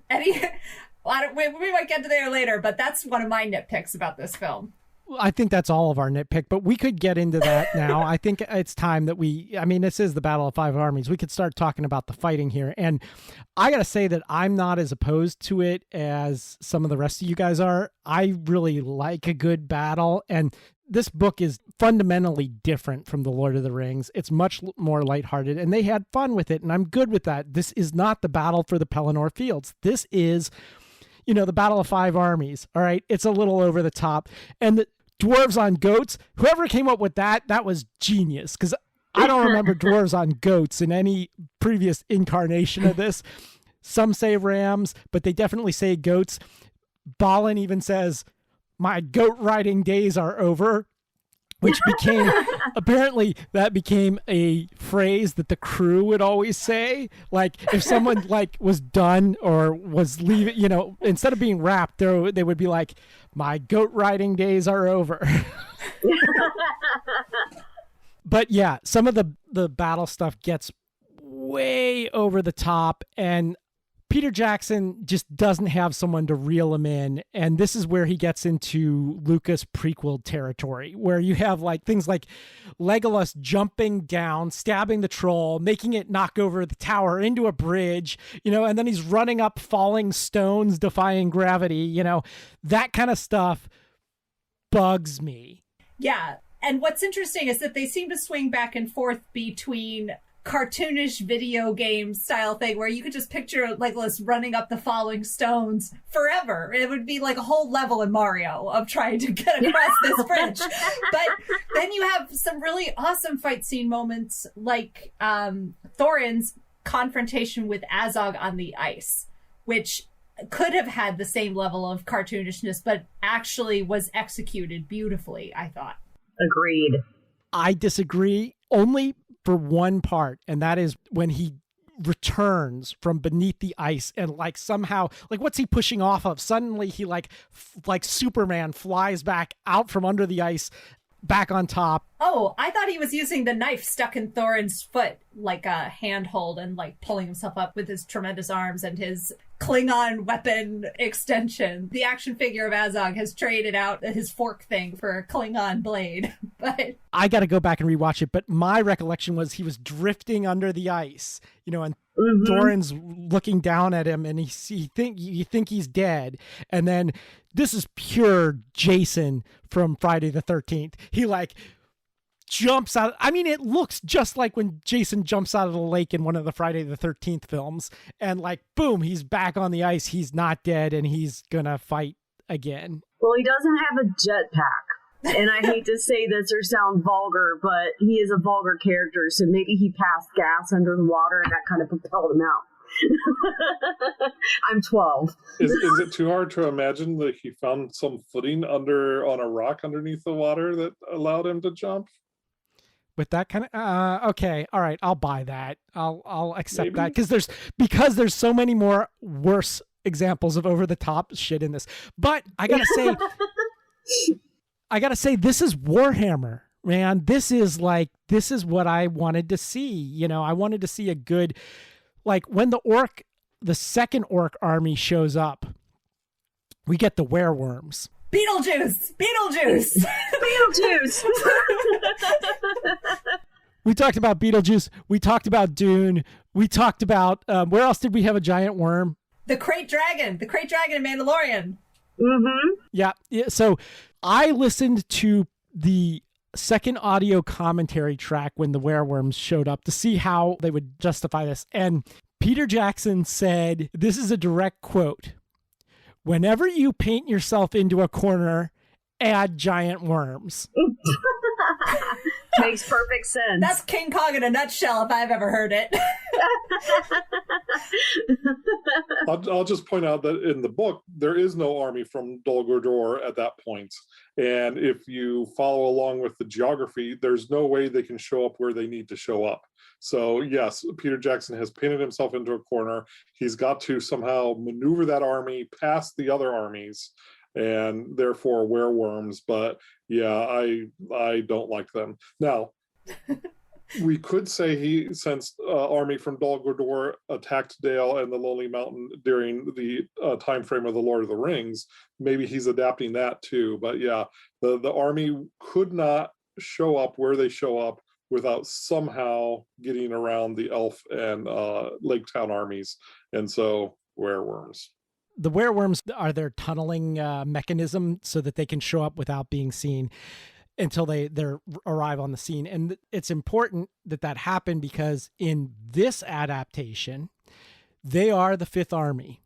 We might get to there later, but that's one of my nitpicks about this film. I think that's all of our nitpick, but we could get into that now. I think it's time that this is the Battle of Five Armies. We could start talking about the fighting here. And I got to say that I'm not as opposed to it as some of the rest of you guys are. I really like a good battle. And this book is fundamentally different from The Lord of the Rings. It's much more lighthearted, and they had fun with it. And I'm good with that. This is not the battle for the Pelennor Fields. This is, the Battle of Five Armies. All right. It's a little over the top. And the dwarves on goats, whoever came up with that was genius. Because I don't remember dwarves on goats in any previous incarnation of this. Some say rams, but they definitely say goats. Balin even says, "My goat riding days are over," which apparently that became a phrase that the crew would always say. If someone was done or was leaving, instead of being wrapped, they would be like, "My goat riding days are over." But yeah, some of the battle stuff gets way over the top, and Peter Jackson just doesn't have someone to reel him in. And this is where he gets into Lucas prequel territory, where you have things like Legolas jumping down, stabbing the troll, making it knock over the tower into a bridge, and then he's running up falling stones, defying gravity, that kind of stuff bugs me. Yeah. And what's interesting is that they seem to swing back and forth between cartoonish video game style thing where you could just picture Legolas running up the falling stones forever. It would be like a whole level in Mario of trying to get across this bridge. But then you have some really awesome fight scene moments, like Thorin's confrontation with Azog on the ice, which could have had the same level of cartoonishness, but actually was executed beautifully, I thought. Agreed. I disagree only for one part, and that is when he returns from beneath the ice and somehow what's he pushing off of? Suddenly he like Superman flies back out from under the ice back on top. Oh, I thought he was using the knife stuck in Thorin's foot like a handhold and pulling himself up with his tremendous arms and his Klingon weapon extension. The action figure of Azog has traded out his fork thing for a Klingon blade. But I got to go back and rewatch it, but my recollection was he was drifting under the ice, and Thorin's looking down at him, and you think he's dead, and then this is pure Jason from Friday the 13th. He jumps out. I mean, it looks just like when Jason jumps out of the lake in one of the Friday the 13th films, and boom, he's back on the ice. He's not dead, and he's gonna fight again. Well, he doesn't have a jetpack. And I hate to say this or sound vulgar, but he is a vulgar character, so maybe he passed gas under the water and that kind of propelled him out. I'm 12. Is it too hard to imagine that he found some footing on a rock underneath the water that allowed him to jump? With that kind of okay, all right, I'll buy that. I'll accept that because there's so many more worse examples of over the top shit in this. But I gotta say, this is Warhammer. man, this is what I wanted to see. You know, I wanted to see a good, like when the second orc army shows up, we get the werewolves. Beetlejuice! We talked about Beetlejuice. We talked about Dune. We talked about, where else did we have a giant worm? The Krayt Dragon in Mandalorian. Mm-hmm. Yeah. So I listened to the second audio commentary track when the werewolves showed up to see how they would justify this. And Peter Jackson said, this is a direct quote: "Whenever you paint yourself into a corner, add giant worms." Makes perfect sense. That's King Kong in a nutshell, if I've ever heard it. I'll just point out that in the book, there is no army from Dol Guldur at that point. And if you follow along with the geography, there's no way they can show up where they need to show up. So yes, Peter Jackson has painted himself into a corner. He's got to somehow maneuver that army past the other armies, and therefore werewolves. But yeah, I don't like them. Now, we could say he sensed army from Dol Guldur attacked Dale and the Lonely Mountain during the time frame of the Lord of the Rings. Maybe he's adapting that too. But yeah, the army could not show up where they show up without somehow getting around the elf and Lake Town armies. And so werewolves. The werewolves are their tunneling mechanism so that they can show up without being seen until they arrive on the scene. And it's important that happened because in this adaptation, they are the Fifth Army.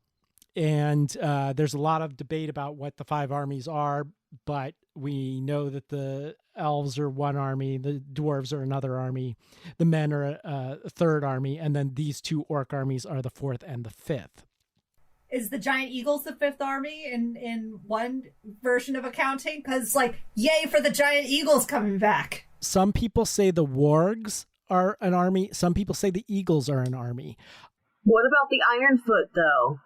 And there's a lot of debate about what the five armies are, but we know that the elves are one army, the dwarves are another army, the men are a third army, and then these two orc armies are the fourth and the fifth. Is the giant eagles the fifth army in one version of accounting? Because, like, yay for the giant eagles coming back. Some people say the wargs are an army. Some people say the eagles are an army. What about the Ironfoot, though?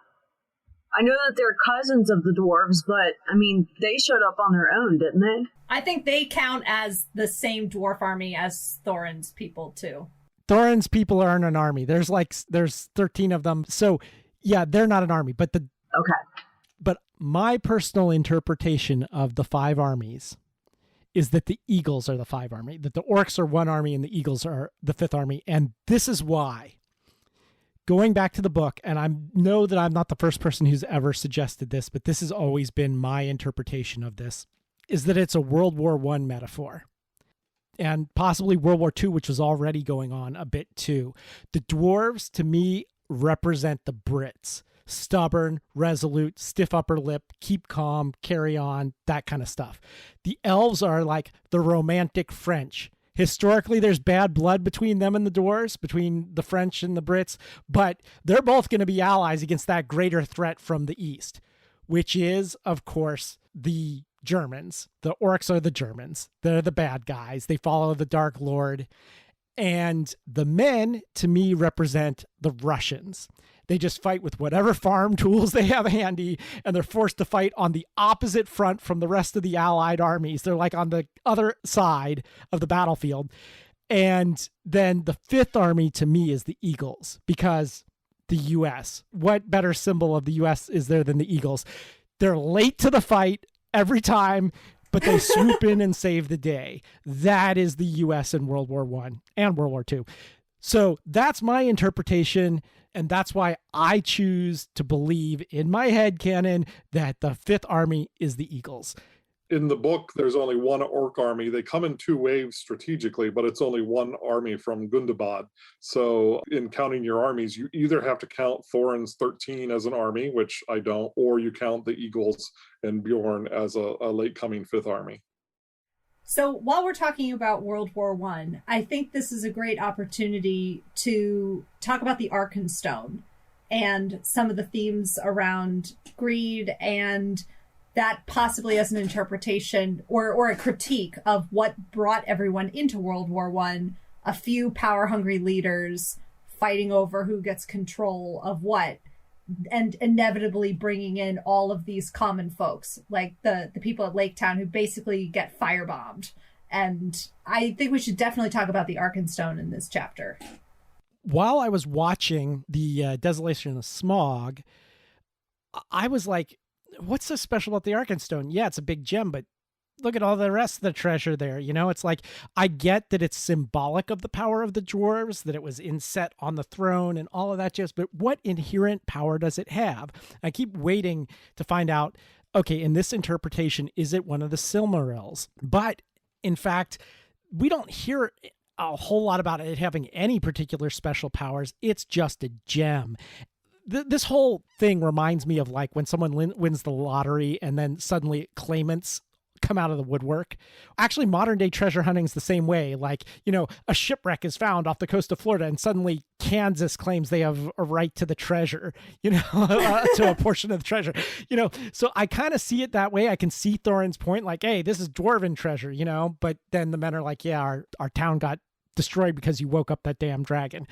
I know that they're cousins of the dwarves, but, I mean, they showed up on their own, didn't they? I think they count as the same dwarf army as Thorin's people, too. Thorin's people aren't an army. There's 13 of them. So, yeah, they're not an army. But Okay. But my personal interpretation of the five armies is that the eagles are the five army, that the orcs are one army and the eagles are the fifth army. And this is why. Going back to the book, and I know that I'm not the first person who's ever suggested this, but this has always been my interpretation of this, is that it's a World War I metaphor. And possibly World War II, which was already going on a bit too. The dwarves, to me, represent the Brits. Stubborn, resolute, stiff upper lip, keep calm, carry on, that kind of stuff. The elves are like the romantic French. Historically, there's bad blood between them and the dwarves, between the French and the Brits, but they're both going to be allies against that greater threat from the East, which is, of course, the Germans. The orcs are the Germans. They're the bad guys. They follow the Dark Lord. And the men, to me, represent the Russians. They just fight with whatever farm tools they have handy, and they're forced to fight on the opposite front from the rest of the Allied armies. They're like on the other side of the battlefield. And then the fifth army, to me, is the Eagles, because the U.S. What better symbol of the U.S. is there than the Eagles? They're late to the fight every time, but they swoop in and save the day. That is the U.S. in World War I and World War II. So that's my interpretation, and that's why I choose to believe in my headcanon that the Fifth Army is the Eagles. In the book, there's only one orc army. They come in two waves strategically, but it's only one army from Gundabad. So in counting your armies, you either have to count Thorin's 13 as an army, which I don't, or you count the Eagles and Bjorn as a late-coming Fifth Army. So while we're talking about World War I think this is a great opportunity to talk about the Arkenstone and some of the themes around greed, and that possibly as an interpretation or a critique of what brought everyone into World War I, a few power-hungry leaders fighting over who gets control of what, and inevitably bringing in all of these common folks, like the people at Lake Town who basically get firebombed And I think we should definitely talk about the Arkenstone in this chapter. While I was watching the Desolation of Smaug, I was like, what's so special about the Arkenstone? Yeah, it's a big gem, but look at all the rest of the treasure there. You know, it's like, I get that it's symbolic of the power of the dwarves, that it was inset on the throne and all of that jazz, but what inherent power does it have? I keep waiting to find out, okay, in this interpretation, is it one of the Silmarils? But in fact, we don't hear a whole lot about it having any particular special powers. It's just a gem. This whole thing reminds me of like when someone wins the lottery and then suddenly claimants come out of the woodwork. Actually, modern day treasure hunting is the same way. Like, you know, a shipwreck is found off the coast of Florida and suddenly Kansas claims they have a right to the treasure, you know, to a portion of the treasure, you know. So I kind of see it that way. I can see Thorin's point, like, hey, this is dwarven treasure, you know, but then the men are like, yeah, our town got destroyed because you woke up that damn dragon.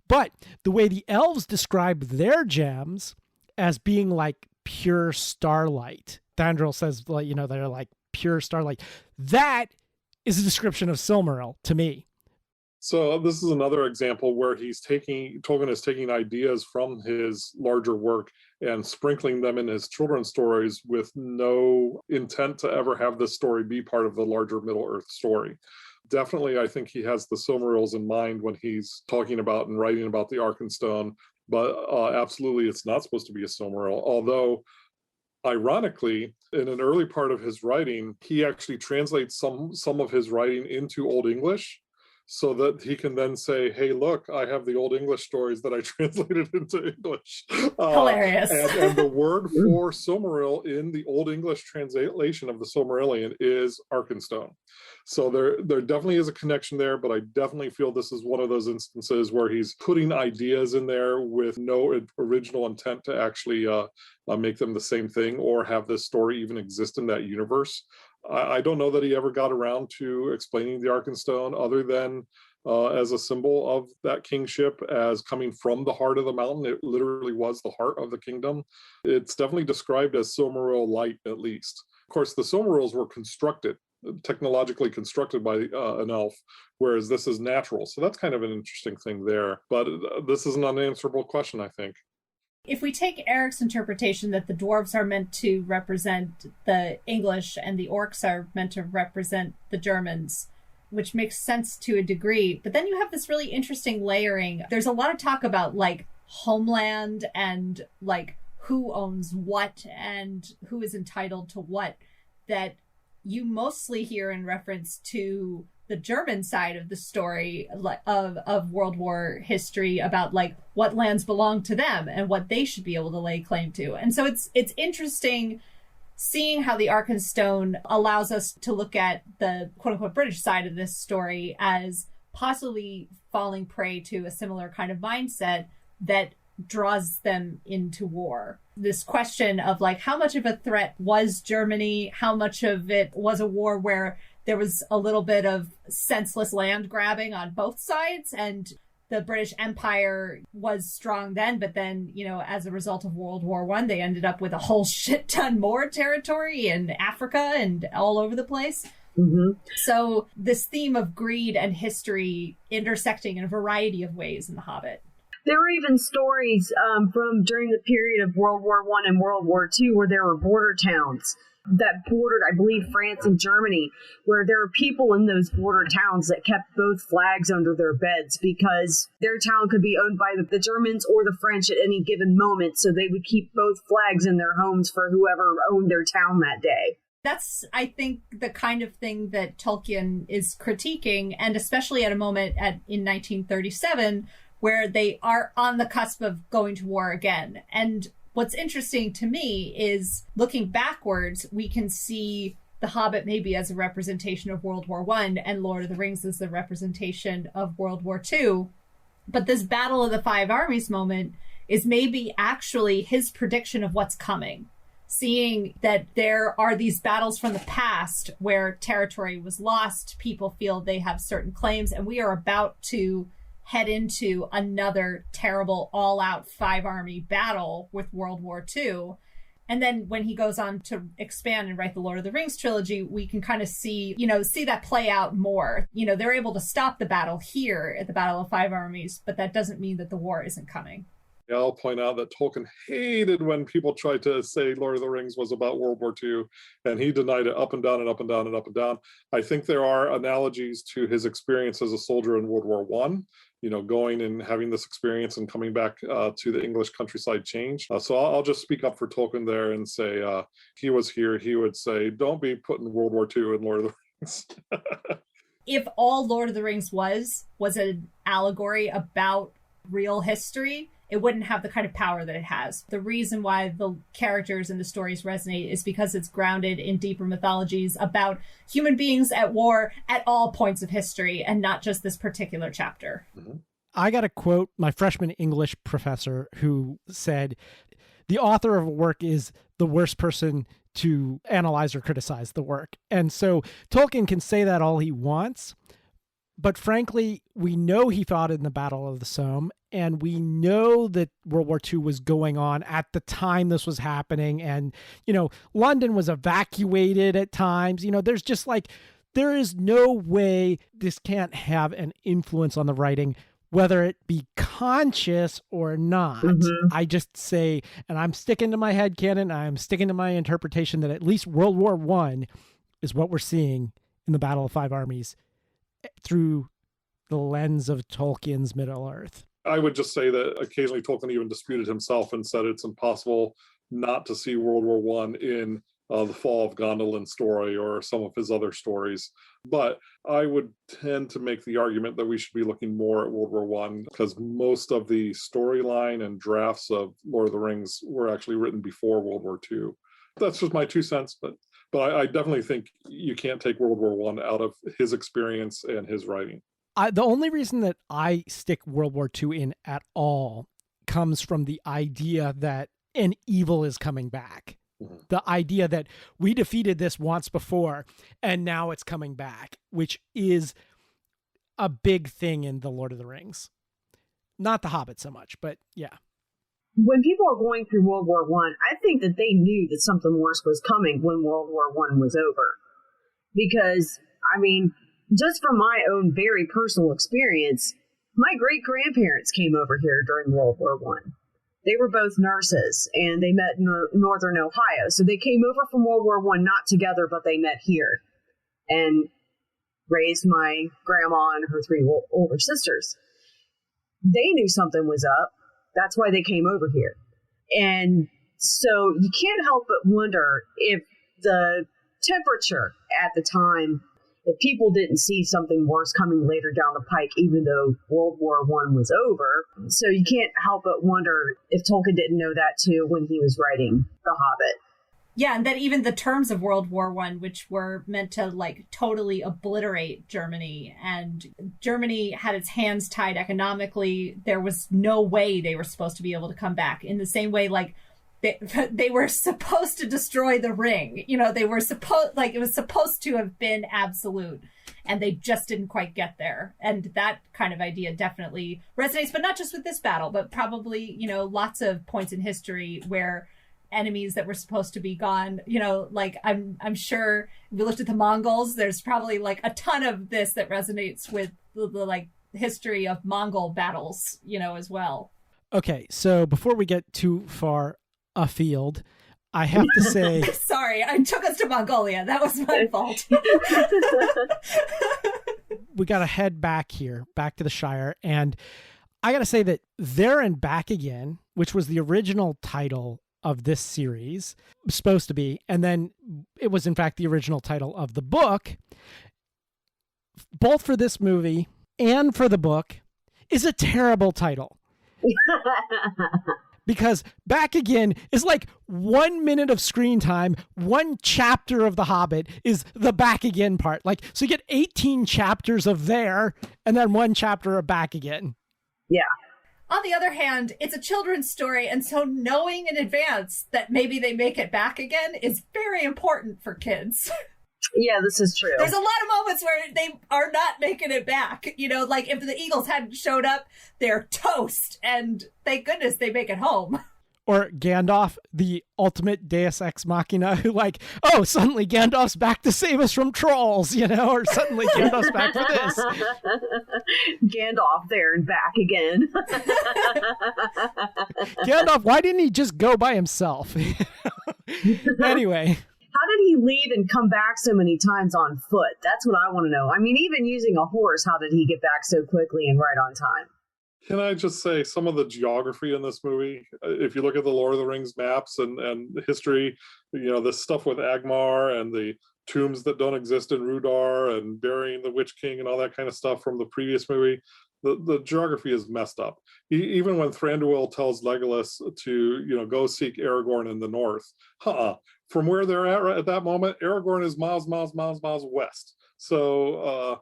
But the way the elves describe their gems as being like pure starlight, Thandril says, you know, they're like pure starlight. That is a description of Silmaril to me. So this is another example where Tolkien is taking ideas from his larger work and sprinkling them in his children's stories with no intent to ever have this story be part of the larger Middle-earth story. Definitely, I think he has the Silmarils in mind when he's talking about and writing about the Arkenstone, but absolutely it's not supposed to be a Silmaril, although ironically, in an early part of his writing, he actually translates some of his writing into Old English so that he can then say, hey, look, I have the Old English stories that I translated into English. Hilarious. And the word for Silmaril in the Old English translation of the Silmarillion is Arkenstone. So there definitely is a connection there, but I definitely feel this is one of those instances where he's putting ideas in there with no original intent to actually make them the same thing or have this story even exist in that universe. I don't know that he ever got around to explaining the Arkenstone other than as a symbol of that kingship as coming from the heart of the mountain. It literally was the heart of the kingdom. It's definitely described as Silmaril light, at least. Of course, the Silmarils were technologically constructed by an elf, whereas this is natural. So that's kind of an interesting thing there. But this is an unanswerable question, I think. If we take Eric's interpretation that the dwarves are meant to represent the English and the orcs are meant to represent the Germans, which makes sense to a degree, but then you have this really interesting layering. There's a lot of talk about like homeland and like who owns what and who is entitled to what that you mostly hear in reference to the German side of the story of World War history about like what lands belong to them and what they should be able to lay claim to. And so it's interesting seeing how the Arkenstone allows us to look at the quote unquote British side of this story as possibly falling prey to a similar kind of mindset that draws them into war. This question of like how much of a threat was Germany, how much of it was a war where there was a little bit of senseless land grabbing on both sides, and the British Empire was strong then, but then, you know, as a result of World War I, they ended up with a whole shit ton more territory in Africa and all over the place. Mm-hmm. So this theme of greed and history intersecting in a variety of ways in The Hobbit. There were even stories from during the period of World War I and World War II where there were border towns that bordered, I believe, France and Germany, where there were people in those border towns that kept both flags under their beds because their town could be owned by the Germans or the French at any given moment, so they would keep both flags in their homes for whoever owned their town that day. That's, I think, the kind of thing that Tolkien is critiquing, and especially at a moment in 1937, where they are on the cusp of going to war again. And what's interesting to me is looking backwards, we can see The Hobbit maybe as a representation of World War I and Lord of the Rings as the representation of World War II. But this Battle of the Five Armies moment is maybe actually his prediction of what's coming. Seeing that there are these battles from the past where territory was lost, people feel they have certain claims, and we are about to head into another terrible all-out five-army battle with World War II. And then when he goes on to expand and write the Lord of the Rings trilogy, we can kind of see that play out more. They're able to stop the battle here at the Battle of Five Armies, but that doesn't mean that the war isn't coming. Yeah, I'll point out that Tolkien hated when people tried to say Lord of the Rings was about World War II, and he denied it up and down and up and down and up and down. I think there are analogies to his experience as a soldier in World War I, going and having this experience and coming back to the English countryside changed. So I'll just speak up for Tolkien there and say he was here. He would say, don't be putting World War II in Lord of the Rings. If all Lord of the Rings was an allegory about real history, it wouldn't have the kind of power that it has. The reason why the characters and the stories resonate is because it's grounded in deeper mythologies about human beings at war at all points of history and not just this particular chapter. Mm-hmm. I got to quote my freshman English professor who said, the author of a work is the worst person to analyze or criticize the work. And so Tolkien can say that all he wants, but frankly, we know he fought in the Battle of the Somme, and we know that World War II was going on at the time this was happening. And, London was evacuated at times. There's just there is no way this can't have an influence on the writing, whether it be conscious or not. Mm-hmm. I just say, and I'm sticking to my headcanon, I'm sticking to my interpretation that at least World War I is what we're seeing in the Battle of Five Armies through the lens of Tolkien's Middle-earth. I would just say that occasionally Tolkien even disputed himself and said it's impossible not to see World War I in the Fall of Gondolin story or some of his other stories. But I would tend to make the argument that we should be looking more at World War I because most of the storyline and drafts of Lord of the Rings were actually written before World War II. That's just my 2 cents, but I definitely think you can't take World War I out of his experience and his writing. The only reason that I stick World War II in at all comes from the idea that an evil is coming back. Mm-hmm. The idea that we defeated this once before and now it's coming back, which is a big thing in The Lord of the Rings. Not The Hobbit so much, but yeah. When people are going through World War I think that they knew that something worse was coming when World War I was over. Because, just from my own very personal experience, my great-grandparents came over here during World War I. They were both nurses, and they met in northern Ohio. So they came over from World War I, not together, but they met here and raised my grandma and her 3 older sisters. They knew something was up. That's why they came over here. And so you can't help but wonder if the temperature at the time, if people didn't see something worse coming later down the pike, even though World War I was over. So you can't help but wonder if Tolkien didn't know that too when he was writing The Hobbit. Yeah, and that even the terms of World War I, which were meant to totally obliterate Germany, and Germany had its hands tied economically. There was no way they were supposed to be able to come back. In the same way, they were supposed to destroy the ring. They were supposed, it was supposed to have been absolute, and they just didn't quite get there. And that kind of idea definitely resonates, but not just with this battle, but probably, lots of points in history where enemies that were supposed to be gone, I'm sure if we looked at the Mongols, there's probably a ton of this that resonates with the history of Mongol battles, as well. Okay, so before we get too far afield, I have to say... Sorry, I took us to Mongolia. That was my fault. We got to head back here, back to the Shire. And I got to say that There and Back Again, which was the original title of this series, supposed to be, and then it was in fact the original title of the book, both for this movie and for the book, is a terrible title. Because Back Again is 1 minute of screen time. One chapter of The Hobbit is the Back Again part. So you get 18 chapters of There and then 1 chapter of Back Again. Yeah. On the other hand, it's a children's story, and so knowing in advance that maybe they make it back again is very important for kids. Yeah, this is true. There's a lot of moments where they are not making it back. If the Eagles hadn't showed up, they're toast, and thank goodness they make it home. Or Gandalf, the ultimate Deus Ex Machina, who like, oh, suddenly Gandalf's back to save us from trolls, or suddenly Gandalf's back for this. Gandalf there and back again. Gandalf, why didn't he just go by himself? Anyway. How did he leave and come back so many times on foot? That's what I want to know. I mean, even using a horse, how did he get back so quickly and right on time? Can I just say some of the geography in this movie, if you look at the Lord of the Rings maps and the history, this stuff with Agmar and the tombs that don't exist in Rudar and burying the Witch King and all that kind of stuff from the previous movie, the geography is messed up. Even when Thranduil tells Legolas to, go seek Aragorn in the north, from where they're at that moment, Aragorn is miles west. So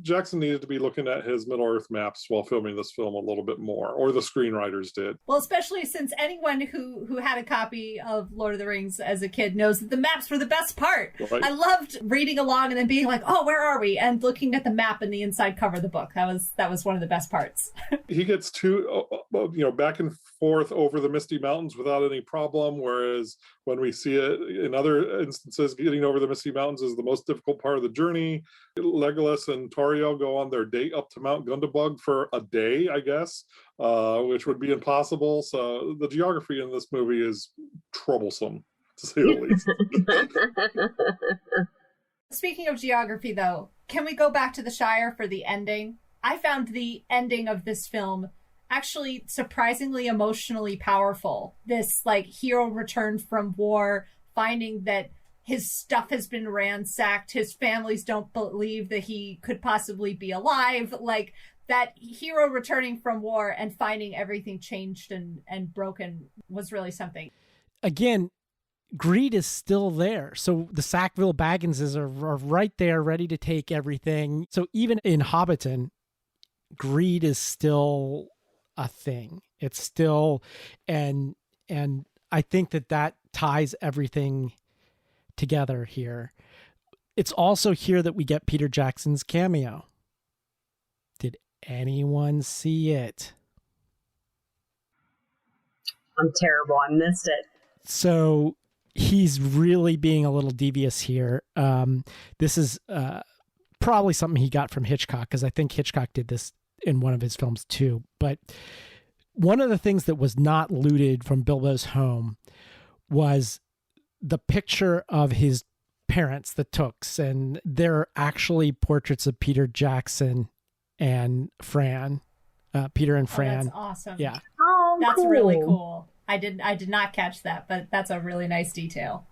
Jackson needed to be looking at his Middle-earth maps while filming this film a little bit more, or the screenwriters did. Well, especially since anyone who had a copy of Lord of the Rings as a kid knows that the maps were the best part. Right. I loved reading along and then being like, oh, where are we? And looking at the map and the inside cover of the book. That was one of the best parts. He gets back and forth over the Misty Mountains without any problem, whereas when we see it in other instances, getting over the Misty Mountains is the most difficult part of the journey. Legolas and Tauriel go on their date up to Mount Gundabug for a day, I guess, which would be impossible. So the geography in this movie is troublesome, to say the least. Speaking of geography, though, can we go back to the Shire for the ending? I found the ending of this film actually surprisingly emotionally powerful. This hero returned from war, finding that his stuff has been ransacked, his families don't believe that he could possibly be alive. That hero returning from war and finding everything changed and broken was really something. Again, greed is still there. So the Sackville Bagginses are right there ready to take everything. So even in Hobbiton, greed is still a thing. It's still, and I think that ties everything together here. It's also here that we get Peter Jackson's cameo. Did anyone see it? I'm terrible. I missed it. So he's really being a little devious here. This is probably something he got from Hitchcock, because I think Hitchcock did this in one of his films too. But one of the things that was not looted from Bilbo's home was the picture of his parents, the Tooks, and they're actually portraits of Peter Jackson and Fran. Peter and Fran. That's awesome. Yeah. Oh, that's cool. really cool. I did not catch that, but that's a really nice detail.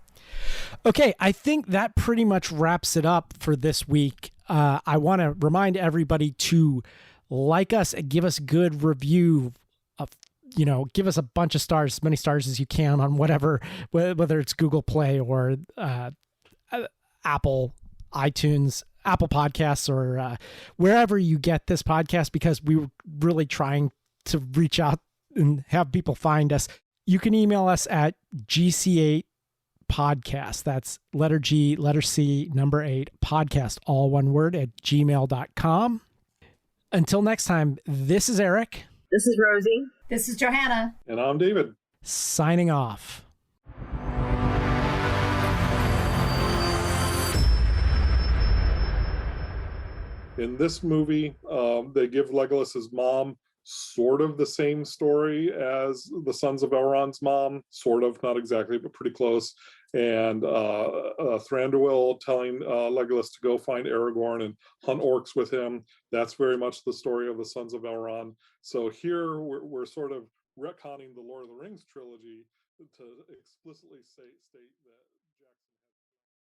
Okay, I think that pretty much wraps it up for this week. I want to remind everybody to like us and give us a good review. Give us a bunch of stars, as many stars as you can on whatever, whether it's Google Play or Apple, iTunes, Apple Podcasts, or wherever you get this podcast, because we were really trying to reach out and have people find us. You can email us at GC8podcast. That's letter G, letter C, number 8, podcast, all one word, at gmail.com. Until next time, this is Eric. This is Rosie. This is Johanna. And I'm David. Signing off. In this movie, they give Legolas's mom sort of the same story as the Sons of Elrond's mom, sort of, not exactly, but pretty close. And Thranduil telling Legolas to go find Aragorn and hunt orcs with him. That's very much the story of the Sons of Elrond. So here we're sort of retconning the Lord of the Rings trilogy to explicitly state that